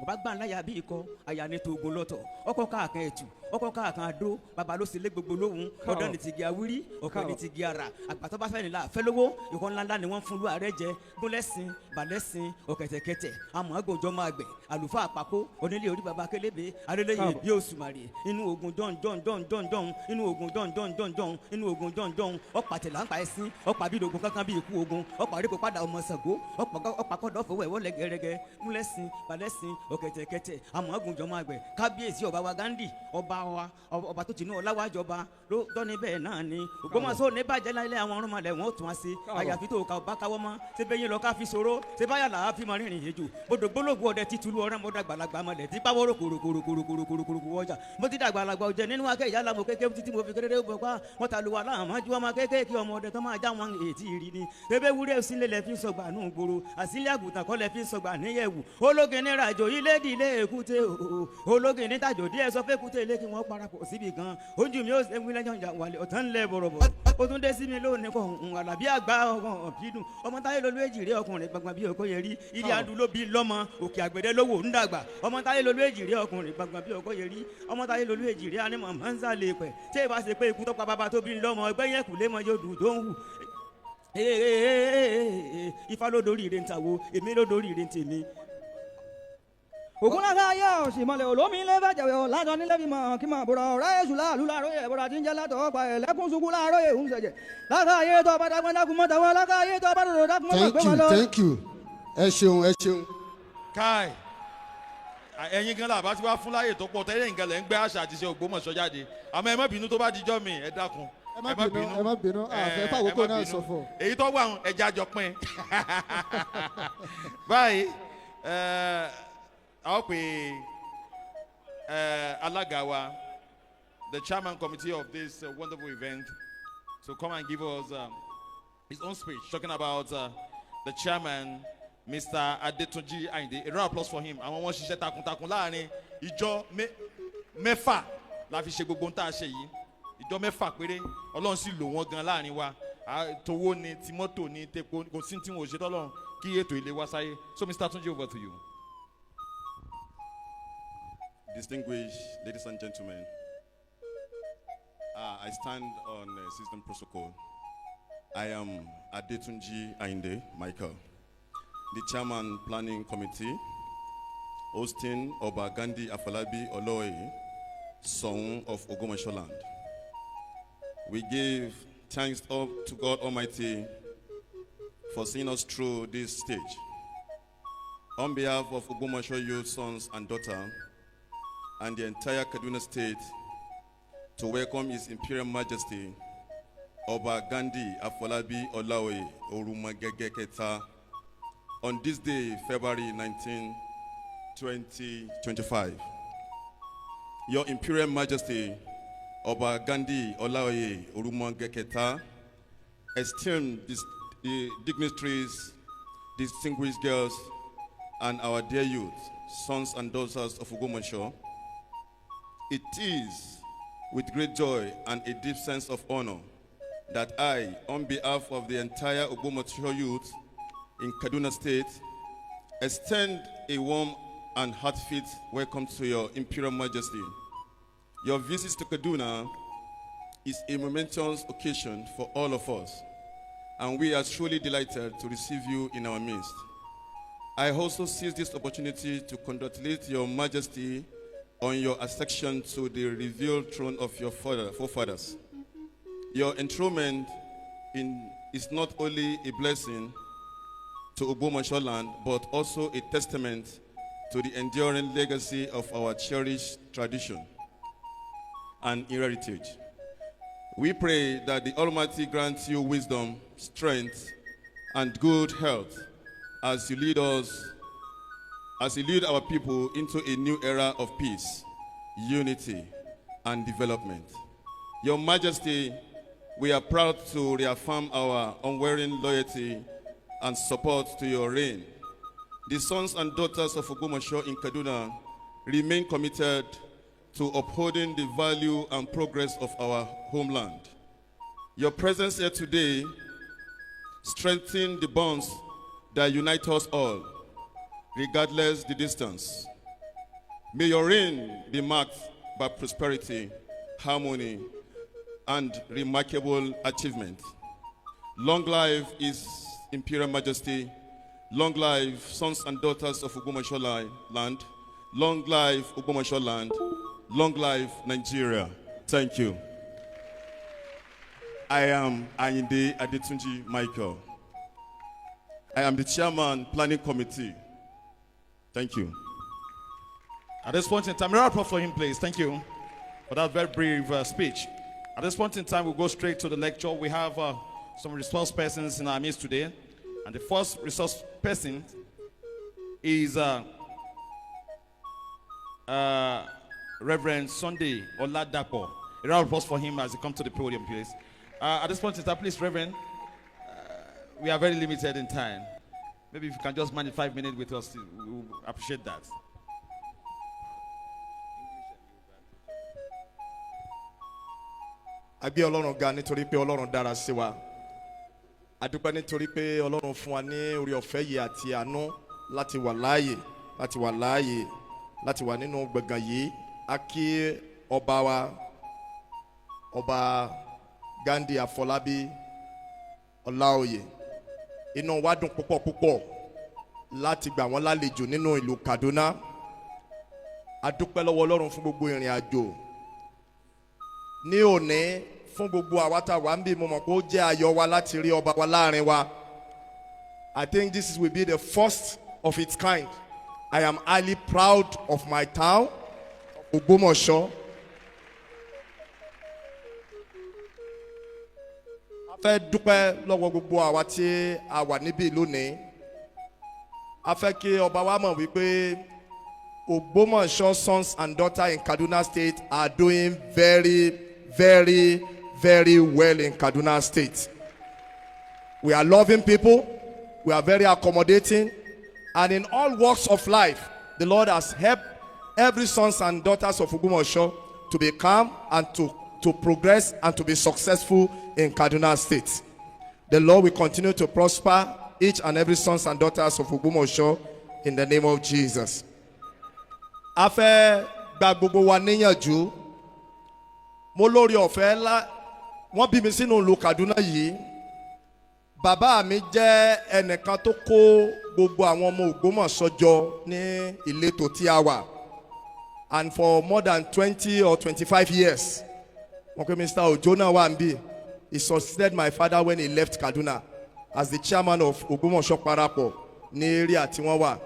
ọba gbà ńlá yà bí ikọ àyà ní tòògùn lọ́tọ̀ ọkọ káàkan ẹtù ọkọ káàkan àdó bàbá ló sì lé gbogbo lóhùn ọdọ ní ti gi awírí ọkọ ní ti gi ara àgbàtọ́ bá fẹ́ nílà fẹ́ lówó ìkọ́ ńláńlá ni wọ́n fún lu ààrẹ jẹ gúnlẹ́sìn balẹ̀sìn ọ̀kẹ̀tẹ̀kẹ̀tẹ̀ àmọ́ àgùnjọ́ máa gbẹ̀ àlùfáà àpapọ̀ onílé orí baba kélébé arẹlẹ́yìn bí òṣùmàrè inú ogun jọ̀ǹjọ̀ǹjọ̀ǹjọ̀ǹ inú ogun jọ̀ǹjọ̀ǹjọ̀ǹ inú ogun jọ̀ǹjọ̀ǹ ọ̀pá tẹ̀lá ń pa ẹ̀sìn ọ̀pá bí ogun kankan bí ikú ogun ọ̀pá rí kó padà ọmọ Ṣàngó ọ̀pá kọ́dọ̀ fowó ẹ̀wọ́ lẹ́gẹ̀rẹ́gẹ́ gúnlẹ́sìn balẹ̀sìn ọ̀kẹ̀tẹ̀kẹ̀tẹ̀ àmọ́ àgùnjọ́ máa gbẹ̀ kábíyèsí ọba wa Gandhi ọba tó ti ní ọláwájọba ló dọ́ni bẹ́ẹ̀ náà ni Ògbómọ̀ṣọ́ ní bàjẹ́ láìlẹ̀ àwọn ọ̀rùnmọ̀lẹ̀ wọn ò tún wá sí àyàfi tó ka ọba káwọ́ mọ́ ṣé bẹ́yìn lọ ká fi ṣòro ṣé báyà là á fi mọ rìnrìn yéjò bodò gbólógbó ọdẹ ti tulu ọ̀rẹ́ mọ́dà gbàlagbà mọ́lẹ̀ tí pàwọ́rọ̀ kòròkòròkòròkòrò ọjà mo ti dàgbà àlàgbà ọjẹ nínú akẹ́ ìyá làmọ́ kékeré títí mo fi kéré bọ̀ pa wọ́n ta lu wa láàmú ju ọmọ kékeré ọmọ ọdẹ tó máa já wọn ètí rí ni ebe wúrẹ́ sílẹ̀ lẹ́ fi sọgbà nù gbòòrò àsílẹ̀ àgùntàn kọ́ lẹ́ fi sọgbà níyẹ̀wù ológin ní ràjò ilé dìlé èkúté ológin ní tàjò díẹ̀ sọ pé kúté ilé kí wọ́n parapọ̀ síbi gan ojú mi ó ṣe wílẹ̀ jọ̀ǹjà wàlẹ̀ ọ̀tán ńlẹ̀ bọ̀rọ̀bọ̀ ó tún dé sí mi lónìí kọ́ àlàbí àgbà ọ̀bídùn ọmọ táyé lolú èjì rí ọkùnrin gbàgbà bí ọkọ yẹ rí ilé adu ló bí lọ́mọ òkè àgbẹ̀dẹ lówó ń dàgbà ọmọ táyé lolú èjì rí ọkùnrin gbàgbà bí ọkọ yẹ rí ọmọ táyé lolú èjì rí anímọ̀ mọ́nsá lè pẹ̀ tí ì bá ṣe pé ikú tọ́pa bàbá tó bí lọ́mọ ẹgbẹ́ yẹn kù lé mọ́ yóò dùn tó ń hù ifá ló dorí ire ń tàwo èmi ló dorí ire ń tèmi. ògúnláṣà ayé òsìmọ̀lẹ̀ olómi ilé bàjẹ́ ò lásán nílé bímọ kí mọ̀ bùrọ̀ ọ̀rẹ́ èṣù láàlú láàárọ̀ yẹ bùrọ̀ àti ń jẹ́ látọ̀ ọ̀pá ẹ̀lẹ́kùn ṣubú láàárọ̀ yẹ ń ṣẹ̀jẹ̀ láká ayé tó bá dákun dákun mọ́ tàwọn láká ayé tó bá dòdò dákun mọ́ gbé wọn lọ. thank you ẹ ṣeun. káì ẹ̀yin gan làbá tí wàá fún láyè tó pọ̀ tẹ́lẹ̀ nǹkan lẹ̀ ń gbé àṣà àti ṣe Ògbómọ̀ṣọ́ jáde àmọ́ ẹ má bínú tó bá dijọ́ mi ẹ dákun ẹ má bínú àfẹ́ fàwọ́kọ́ náà sọ̀fọ̀. èyí tó wà ẹja jọ pín báyìí a ó pè alága wa the chairman committee of this wonderful event to come and give us his own speech talking about the chairman Mr. Adetunji Ayinde. A round of applause for him. Àwọn wọn ṣiṣẹ́ takuntakun láàrin ìjọ mẹ́fà la fi ṣe gbogbo ohun tá a ṣe yìí. Ìjọ mẹ́fà péré Ọlọ́run sì lò wọ́n gan láàrin wa. Towó ni ti mọ́tò ni tepo kò sí tí wọn ò ṣe tọ́lọ́run kí ètò ilé wa sáyé. So Mr. Tunji, over to you. Distinguished ladies and gentlemen, I stand on system protocol. I am Adetunji Ayinde Michael, the chairman planning committee, hosting Oba Gandhi Afolabi Oloye, son of Ogbomoso land. We give thanks to God Almighty for seeing us through this stage. On behalf of Ogbomoso youth, sons and daughters, and the entire Kaduna state, to welcome His Imperial Majesty, Oba Gandhi Afolabi Oloye Orumagegeketa, on this day, February 19, 2025. Your Imperial Majesty, Oba Gandhi Oloye Orumagegeketa, esteemed dignitaries, distinguished girls, and our dear youth, sons and daughters of Ogbomoso, it is with great joy and a deep sense of honor that I, on behalf of the entire Ogbomoso youth in Kaduna State, extend a warm and heartfelt welcome to your Imperial Majesty. Your visit to Kaduna is a momentous occasion for all of us, and we are truly delighted to receive you in our midst. I also seize this opportunity to congratulate Your Majesty on your accession to the revealed throne of your forefathers. Your enthronement is not only a blessing to Ogbomoso land, but also a testament to the enduring legacy of our cherished tradition and heritage. We pray that the Almighty grants you wisdom, strength, and good health as you lead our people into a new era of peace, unity, and development. Your Majesty, we are proud to reaffirm our unwavering loyalty and support to your reign. The sons and daughters of Ogbomoso in Kaduna remain committed to upholding the value and progress of our homeland. Your presence here today strengthens the bonds that unite us all, regardless the distance. May your reign be marked by prosperity, harmony, and remarkable achievement. Long life His Imperial Majesty. Long life, sons and daughters of Ogbomoso land. Long life, Ogbomoso land. Long life, Nigeria. Thank you. I am Ayinde Adetunji Michael. I am the chairman, planning committee. Thank you. At this point in time, round of applause for him, please. Thank you for that very brief speech. At this point in time, we'll go straight to the lecture. We have some resource persons in our midst today. And the first resource person is Reverend Sunday Oladapo. A round of applause for him as he comes to the podium, please. At this point in time, please, Reverend, we are very limited in time. Maybe if you can just manage 5 minutes with us, we will appreciate that. Agbe Ọlọ́run ga nítorí pé Ọlọ́run dára sí wa. Adúpẹ́ nítorí pé Ọlọ́run fún wa ní orí ọ̀fẹ́ yìí àti àánú láti wà nínú gbọ̀ngàn yìí. A kí ọba wa, Ọba Gandhi Afọlábí Ọláoyè. Inú wa dùn púpọ̀ láti gbà wọ́n lálejò nínú ìlú Kaduna. Adúpẹ́ lọ́wọ́ Ọlọ́run fún gbogbo ìrìn àjò. Ní òní fún gbogbo àwa tá wà ń bí mo mọ̀ pé ó jẹ́ ayọ̀ wa láti rí ọba wa láàrin wa. I think this will be the first of its kind. I am highly proud of my town, Ogbomoso. A fẹ́ dúpẹ́ lọ́wọ́ gbogbo àwa tí a wà níbí lónìí. A fẹ́ kí ọba wa mọ̀ wípé Ogbomoso sons and daughters in Kaduna State are doing very, very, very well in Kaduna State. We are loving people. We are very accommodating. And in all walks of life, the Lord has helped every sons and daughters of Ogbomoso to be calm and to progress and to be successful in Kaduna State. The Lord will continue to prosper each and every sons and daughters of Ogbomoso in the name of Jesus. A fẹ́ gba gbogbo wa níyànjú. Mo lórí ọ̀fẹ́ ńlá wọ́n bí mi sínú ìlú Kaduna yìí. Bàbá mi jẹ́ ẹnìkan tó kó gbogbo àwọn ọmọ Ogbomoso jọ ní ìletò tí a wà. And for more than 20 or 25 years, Mr. Ojo náà wà níbí. He succeeded my father when he left Kaduna as the chairman of Ogbomoso Parapọ̀ ní area tí wọ́n wà.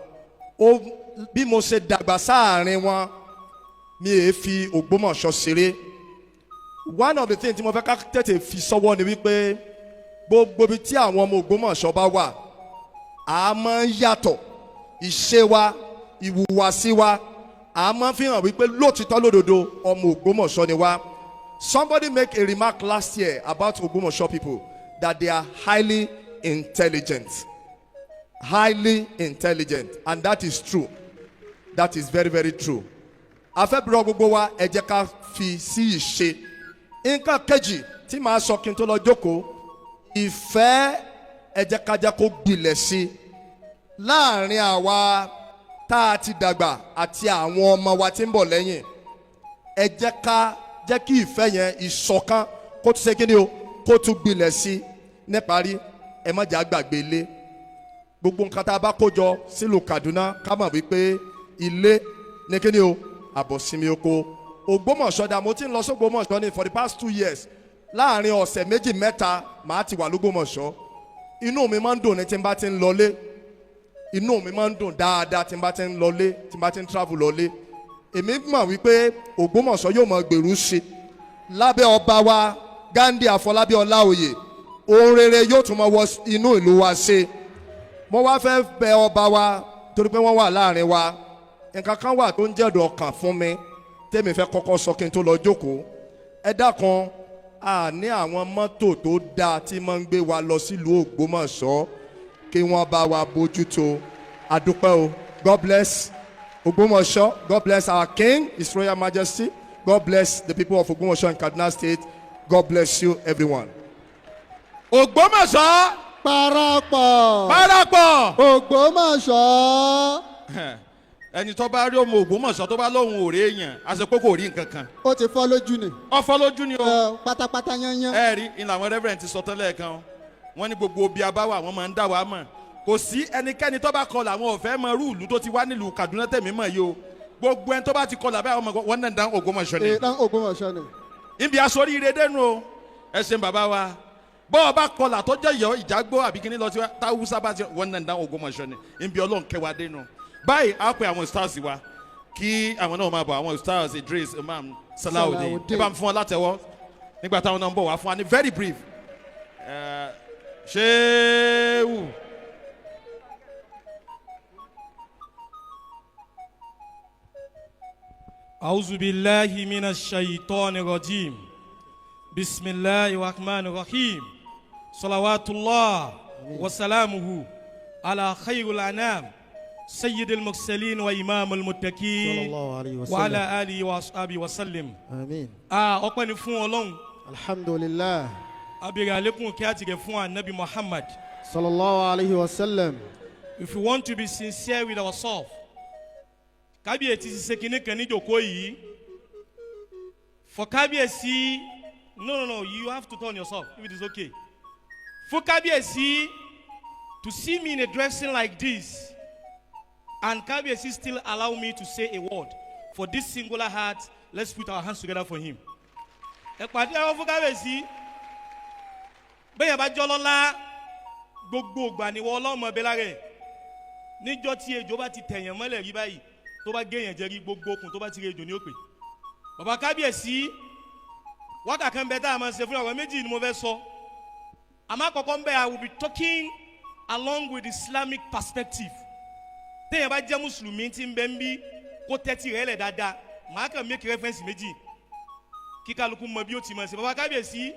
Bí mo ṣe dàgbà sáàrin wọn, mi è fi Ogbomoso ṣeré. One of the things tí mo fẹ́ ká tètè fi sọ́wọ́ ni wípé gbogbo ibi tí àwọn ọmọ Ogbomoso bá wà, a máa ń yàtọ̀. Ìṣe wa, ìhùwàsí wa, a máa ń fi hàn wípé lóòtítọ́ lódodo ọmọ Ogbomoso ni wá. Somebody make a remark last year about Ogbomoso people that they are highly intelligent. Highly intelligent, and that is true. That is very, very true. Afẹ́ bìrọ̀ gbogbo wa ẹ jẹ́ ká fi sí ìṣe. Nǹkan kejì tí màá sọ kí n tó lọ jókòó, ìfẹ́ ẹ jẹ́ ká jẹ́ kó gbilẹ̀ sí láàrin àwa tá a ti dàgbà àti àwọn ọmọ wa tí ń bọ̀ lẹ́yìn. Ẹ jẹ́ ká kí ìfẹ́ yẹn ìṣọ̀kan kó tún ṣe kí ni o kó tún gbilẹ̀ sí níparí. ẹ má jà gbàgbé ilé gbogbo nǹkan tá a bá kó jọ sílùú Kaduna ká mọ̀ wípé ilé ní kíni o àbọ̀sími oko Ògbómọ̀ṣọ́ dà mo ti ń lọ sí Ògbómọ̀ṣọ́ ní for the past 2 years láàrin ọ̀sẹ̀ méjì mẹ́ta màá ti wà lÓgbómọ̀ṣọ́ inú mi máa ń dùn ní tí n bá ti ń lọlé inú mi máa ń dùn dáadáa tí n bá ti ń lọlé tí n bá ti ń travel lọlé èmi mọ̀ wípé Ògbómọ̀ṣọ́ yóò mọ gbèrú sí lábẹ́ ọba wa Ghandi Afọlábí Ọláoyè ohun rere yóò tún mọ wọ inú ìlú wa ṣe mo wá fẹ́ bẹ ọba wa torí pé wọ́n wà láàrin wa nǹkan kan wà tó ń jẹ́dùn ọkàn fún mi tèmi fẹ́ kọ́kọ́ sọ kí n tó lọ jókòó ẹ dákun a ní àwọn mọ́tò tó dáa tí máa ń gbé wa lọ sílùú Ògbómọ̀ṣọ́ kí wọ́n bá wa bójútó àdúpẹ́ o God bless Ògbómọ̀ṣọ́ God bless our king His Royal Majesty God bless the people of Ògbómọ̀ṣọ́ and Kaduna State God bless you everyone. Ògbómọ̀ṣọ́. parapọ̀ Ògbómọ̀ṣọ́. ẹni tó bá rí ọmọ Ògbómọ̀ṣọ́ tó bá lóhùn òré èèyàn àṣepọ̀ kò rí nǹkan kan. ó ti fọ́ lójú ni. ó fọ́ lójú ni o. pátápátá yányán. ẹ rí ìlànà àwọn reverend ti sọ tán lẹ́ẹ̀kan wọ́n ní gbogbo bí a bá wà wọ́n máa ń dá wa mọ̀ kò sí ẹnikẹ́ni tó bá kọlà àwọn ọ̀fẹ́ mọ rúùlù tó ti wá nílùú Kaduna tẹ̀mí mọ̀ yìí o gbogbo ẹni tó bá ti kọlà báyìí wọ́n náà dán Ògbómọ̀ṣọ́ ni. dán Ògbómọ̀ṣọ́ ni. ibi asoríire dénú o ẹ ṣeun bàbá wa bọ́ọ̀ bá kọlà tó jẹ́ yọ ìjágbó àbí kíní lọ sí wa táwùsá bá ti wọ́n náà dán Ògbómọ̀ṣọ́ ni ibi Ọlọ́run kẹwàá dénú báyìí á pe àwọn stars wa kí àwọn náà máa bọ̀ àwọn stars Idris Imam Salawudeen ẹ bá ń fún ọ látẹ̀wọ́ nígbà táwọn náà ń bọ̀ wá fún wa ní very brief ṣéwù. أعوذ بالله من الشيطان الرجيم بسم الله الرحمن الرحيم صلوات الله وسلامه على خير الأنام سيد المرسلين وإمام المتقين صلى الله عليه وسلم وعلى آله وأصحابه وسلم آمين. ọpẹ́ ni fún Ọlọ́run alhamdulillah. abèrè àlékún kí a ti rẹ̀ fún Ànábì Muhammad. sallallahu alayhi wa sallam. If we want to be sincere with ourselves, kábíyèsí ti ṣe kinní kan níjòkó yìí. For kábíyèsí, no, you have to turn yourself if it is okay. For kábíyèsí to see me in a dressing like this, and kábíyèsí still allow me to say a word for this singular heart, let's put our hands together for him. Ẹ pàdé àwọn fún kábíyèsí. Bẹ́ẹ̀ bá jọ́ lọ́lá gbogbo ìgbà ni wọ́n ọlọ́mọ bẹ́ẹ̀ lára ẹ̀. Níjọ́ tí ejò bá ti tẹ̀yàn mọ́lẹ̀ rí báyìí tó bá géèyàn jẹ́ rí gbogbo okùn tó bá ti rí ejò ní òpè. Bàbá kábíyèsí wákà kan bẹ tá a máa ṣe fún ọ̀rọ̀ méjì ni mo fẹ́ sọ. Àmọ́ àkọ́kọ́ ń bẹ I will be talking along with Islamic perspective. Téèyàn bá jẹ́ mùsùlùmí tí ń bẹ ń bí kó tẹ́tí rẹ̀ lẹ̀ dáadáa màá kàn make reference méjì kí kálukú mọ bí ó ti mọ̀ sí. Bàbá kábíyèsí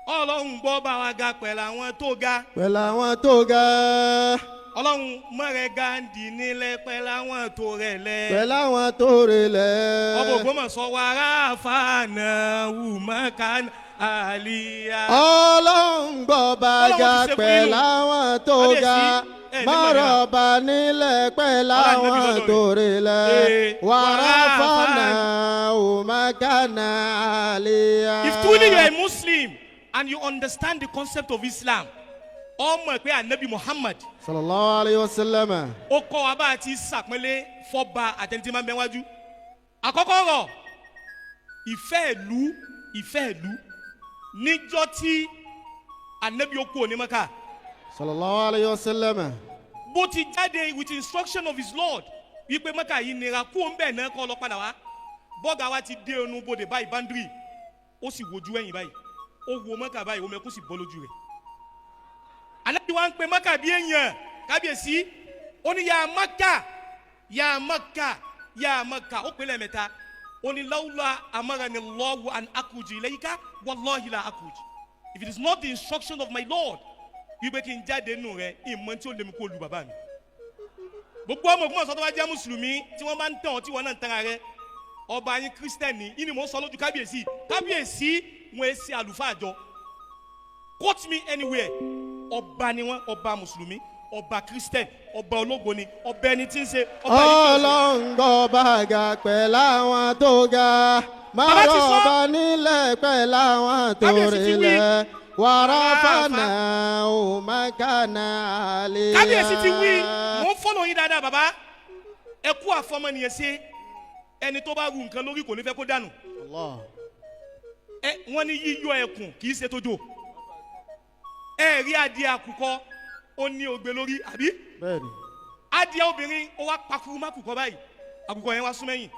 Ọlọ́run gbọ́ bá wa ga pẹ̀lú àwọn tó ga. pẹ̀lú àwọn tó ga. Ọlọ́run mọ̀rẹ́ Ghandi nílẹ̀ pẹ̀lú àwọn tó rẹ̀ lẹ̀. pẹ̀lú àwọn tó rẹ̀ lẹ̀. ọmọ Ògbómọ̀ṣọ́ wa ráfàánà wùmọ́ká àlìyá. Ọlọ́run gbọ́ bá ga pẹ̀lú àwọn tó ga. mọ̀rọ̀ bá nílẹ̀ pẹ̀lú àwọn tó rẹ̀ lẹ̀. wàràfàánà wùmọ́ká àlìyá. If truly you are a Muslim and you understand the concept of Islam, ọmọ pé Ànábì Muhammad sallallahu alayhi wa sallam. ó kọ́ wa bá a ti sàpẹ́lẹ́ fọ́ba àtẹnití máa ń bẹ wájú. Àkọ́kọ́ rọ̀ ìfẹ́ ìlú níjọ́ tí Ànábì ó kú òní Mákà. sallallahu alayhi wa sallam. Bó ti jáde with instruction of his Lord wípé Mákà yìí nira kú òun bẹ́ẹ̀ náà kọ́ lọ padà wá. Bọ́gà wa ti dé ẹnu bodè báyìí báńdírì ó sì wojú ẹ̀yìn báyìí ó wo Mákà báyìí omi ẹkún sì bọ́ lójú rẹ̀. Ànábì wa ń pe Mákà bí èèyàn kábíyèsí ó ní ya Mákà ya Mákà ya Mákà ó pè lẹ́ẹ̀mẹ́ta ó ní lawla amarani Allahu an akuji ilayka wallahi la akuji. If it is not the instruction of my Lord wípé kí n jáde nù rẹ ìmọ̀ tí ó lé mi kó lu bàbá mi. Gbogbo ọmọ Ògbómọ̀ṣọ́ tó bá jẹ́ mùsùlùmí tí wọ́n bá ń tàn ọ́ tí wọ́n náà ń tara rẹ ọba yín kírísítẹ́nì yìí ni mò ń sọ lójú kábíyèsí wọn ẹ ṣe àlùfáà àjọ quote me anywhere ọba ni wọn ọba mùsùlùmí ọba kírísítẹ́nì ọba ológo ni ọba ẹni tí ń ṣe ọba yìí. Ọlọ́run gbọ́ bá ga pẹ̀lú àwọn tó ga. mọ̀rọ̀ bá nílẹ̀ pẹ̀lú àwọn tó rẹ̀ lẹ̀. ورفعناه مكانا عليا. kábíyèsí ti wí mò ń fọ́lọ̀ yín dáadáa bàbá ẹ kú àfọmọnìyàn ṣe ẹni tó bá ru nǹkan lórí kò ní fẹ́ kó dànù. wọ́n ní yíyọ ẹkùn kì í ṣe tójó ẹ rí adìẹ àkùkọ ó ní ògbé lórí àbí adìẹ obìnrin ó wá pakuru má kùkọ báyìí àkùkọ yẹn wá súnmẹ́yìn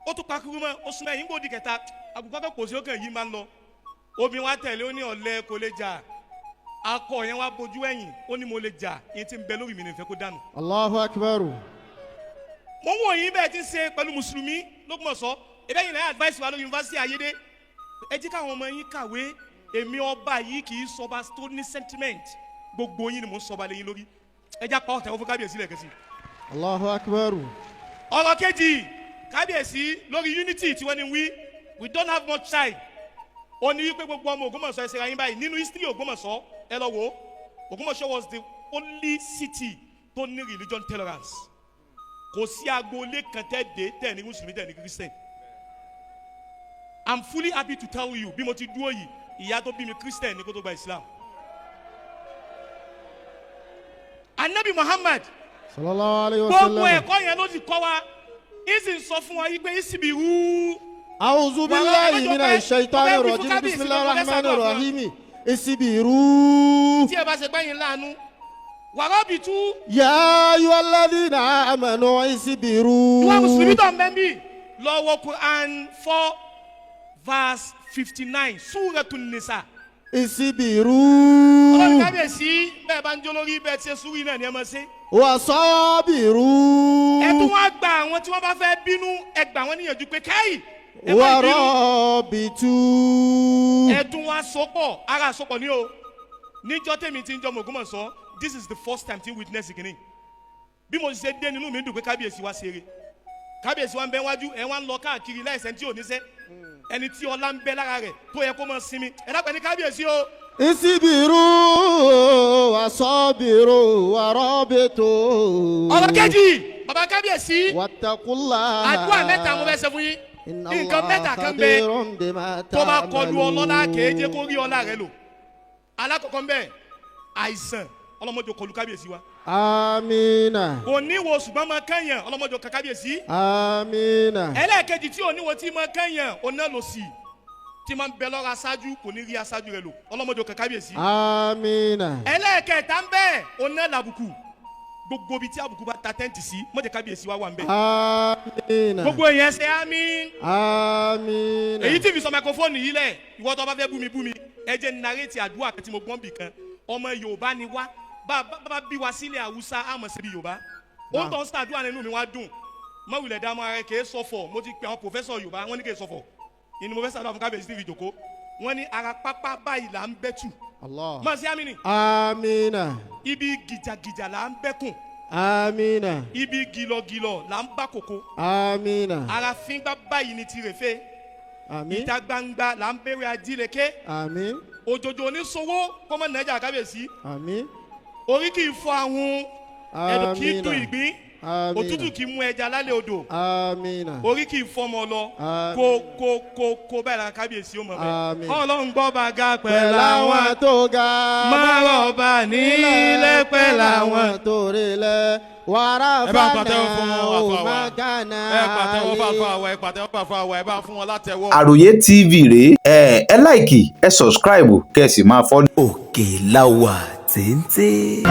ó tún pakuru mọ́ ó súnmẹ́yìn gbòdì kẹta àkùkọ tó kò sí òkè yìí máa ń lọ obìnrin wa tẹ̀lé ó ní ọ̀lẹ kò lè jà akọ yẹn wá bojú ẹ̀yìn ó ní mo lè jà yẹn ti ń bẹ lórí mi nìfẹ́ kó dànù. Allahu Akbar. mo ń wò yín bẹ́ẹ̀ ti ń ṣe pẹ̀lú mùsùlùmí l'Ógbómọ̀ṣọ́ ebe yìí náà advice wa lórí yunifásitì ayédè ẹ jẹ́ káwọn ọmọ yín kàwé èmi ọba yìí kì í sọba tó ní sentiment gbogbo yín ni mò ń sọba lẹ́yìn lórí ẹ jẹ́ apá ọ̀tẹ̀ fún kábíyèsí lẹ́ẹ̀kẹ́sì. Allahu Akbar. ọ̀rọ̀ kejì kábíyèsí lórí unity tí wọ́n ní wí we don't have much time ó ní wípé gbogbo ọmọ Ògbómọ̀ṣọ́ ẹ ṣe ra yín báyìí nínú history Ògbómọ̀ṣọ́ ẹ lọ wò Ògbómọ̀ṣọ́ was the only city tó ní religion tolerance kò sí agboolé kan tẹ́ dé tẹ́ ní mùsùlùmí tẹ́ ní christian. I'm fully happy to tell you bí mo ti dúró yìí ìyá tó bí mi christian ní kó tó gba Islam. Anabi Muhammad sallallahu alayhi wa sallam gbogbo ẹ̀kọ́ yẹn ló ti kọ́ wa ìsìn sọ fún wa yìí pé ìsìbì wú. A'udhu billahi minash shaitani rajim bismillahir rahmanir rahim isbiru. tí ẹ bá ṣe gbẹ́yìn láàánú wàrọ́bì tú. Ya ayyuhalladhina amanu isbiru. ìwà mùsùlùmí tó ń bẹ́ ń bì lọ́wọ́ Quran 4 verse 59 Suratun Nisa. Isbiru. ọlọ́run kábíyèsí bẹ́ẹ̀ bá ń jó lórí bẹ́ẹ̀ tí ẹ sùúrù náà ni ẹ máa ṣe. Wasabiru. ẹ tún wá gba àwọn tí wọ́n bá fẹ́ bínú ẹ gbà wọ́n níyànjú pé káyì. Warabitu. ẹ tún wá sopọ̀ ara sopọ̀ ní o níjọ́ tèmi ti ń jọ Ògbómọ̀ṣọ́ this is the first time tí witness kìíní bí mo ṣe dé nínú mi dùn pé kábíyèsí wá ṣeré kábíyèsí wa ń bẹ wájú ẹ wá ń lọ káàkiri láìsẹ̀ tí ò ní sẹ́ ẹni tí ọlá ń bẹ lára rẹ̀ tó yẹ kó máa sinmi ẹ dápẹ́ ní kábíyèsí o. Isibiru wasabiru warabitu. ọ̀rọ̀ kejì bàbá kábíyèsí. Wattaqullaha. àdúrà mẹ́ta mo fẹ́ ṣe fún yín nǹkan mẹ́ta kan bẹ tó bá kọlu ọlọ́lá kéje kó rí ọlá rẹ lò alákọ̀ọ́kọ́ ń bẹ àìsàn ọlọ́mọdé kọlu kábíyèsí wa. Amina. kò níwo ṣùgbọ́n máa kẹ́yàn ọlọ́mọdé ka kábíyèsí. Amina. ẹlẹ́ẹ̀kejì tí ò níwo tí máa kẹ́yàn ọ̀nà lò sí tí máa ń bẹ lọ́ra aṣáájú kò ní rí aṣáájú rẹ lò ọlọ́mọdé ka kábíyèsí. Amina. ẹlẹ́ẹ̀kẹta ń bẹ ọ̀nà làbùkù gbogbo ibi tí àbùkù bá ta tẹ́ǹtì sí mọ̀jẹ̀ kábíyèsí wa wà ń bẹ. Amina. gbogbo èèyàn ṣe àmín. Amina. èyí tí fi sọ microphone yìí lẹ̀ ìwọ tó bá fẹ́ bú mi ẹ jẹ́ narrate àdúrà tí mo gbọ́n bì kan ọmọ Yorùbá ni wá bá bí wa sílẹ̀ Haúsá àmọ̀ síbi Yorùbá ó ń tọ́ ń sàdúrà nínú mi wá dùn mọ̀wulẹ̀ dààmú ara rẹ̀ kì í sọ̀fọ̀ mo ti pè àwọn professor Yorùbá wọ́n ní kì í sọ̀fọ̀ ìní mo fẹ́ sàdúrà fún kábíyèsí tí fi jòkó wọ́n ní ara pápá báyìí là ń bẹ́tù mọ̀ sí àmì ni. Amina. ibi gìjàgìjà là ń bẹ́kùn. Amina. ibi gìlọ̀gìlọ̀ là ń bá kòkó. Amina. ara fíngbà báyìí ni tirẹ̀ fẹ́. Àmín. ìta gbangba là ń bẹ̀rẹ̀ ajílẹ̀kẹ́. Àmín. òjòjò oníṣòwò kọ́mọ nàìjà kábíyèsí. Àmín. orí kì í fọ àwọn ẹ̀dọ̀ kì í dùn ìgbín. Amina. òtútù kì í mú ẹja lálẹ́ odò. Amina. orí kì í fọmọ lọ. kó báyìí la kábíyèsí ó mọ̀ bẹ́ẹ̀. Àmín. Ọlọ́run gbọ́ bá ga pẹ̀lú àwọn tó ga. máa rọ̀ bá nílẹ̀ pẹ̀lú àwọn tó rẹlẹ̀. Wàrà fana o magana. ẹ pàtẹ́wọ́ fún àwa ẹ bá fún wọn látẹ̀wọ́. Àròyé TV rèé ẹ láìkì ẹ sọ̀scribe kẹ́ ẹ sì máa fọ́lọ́. Òkè la wà téńté.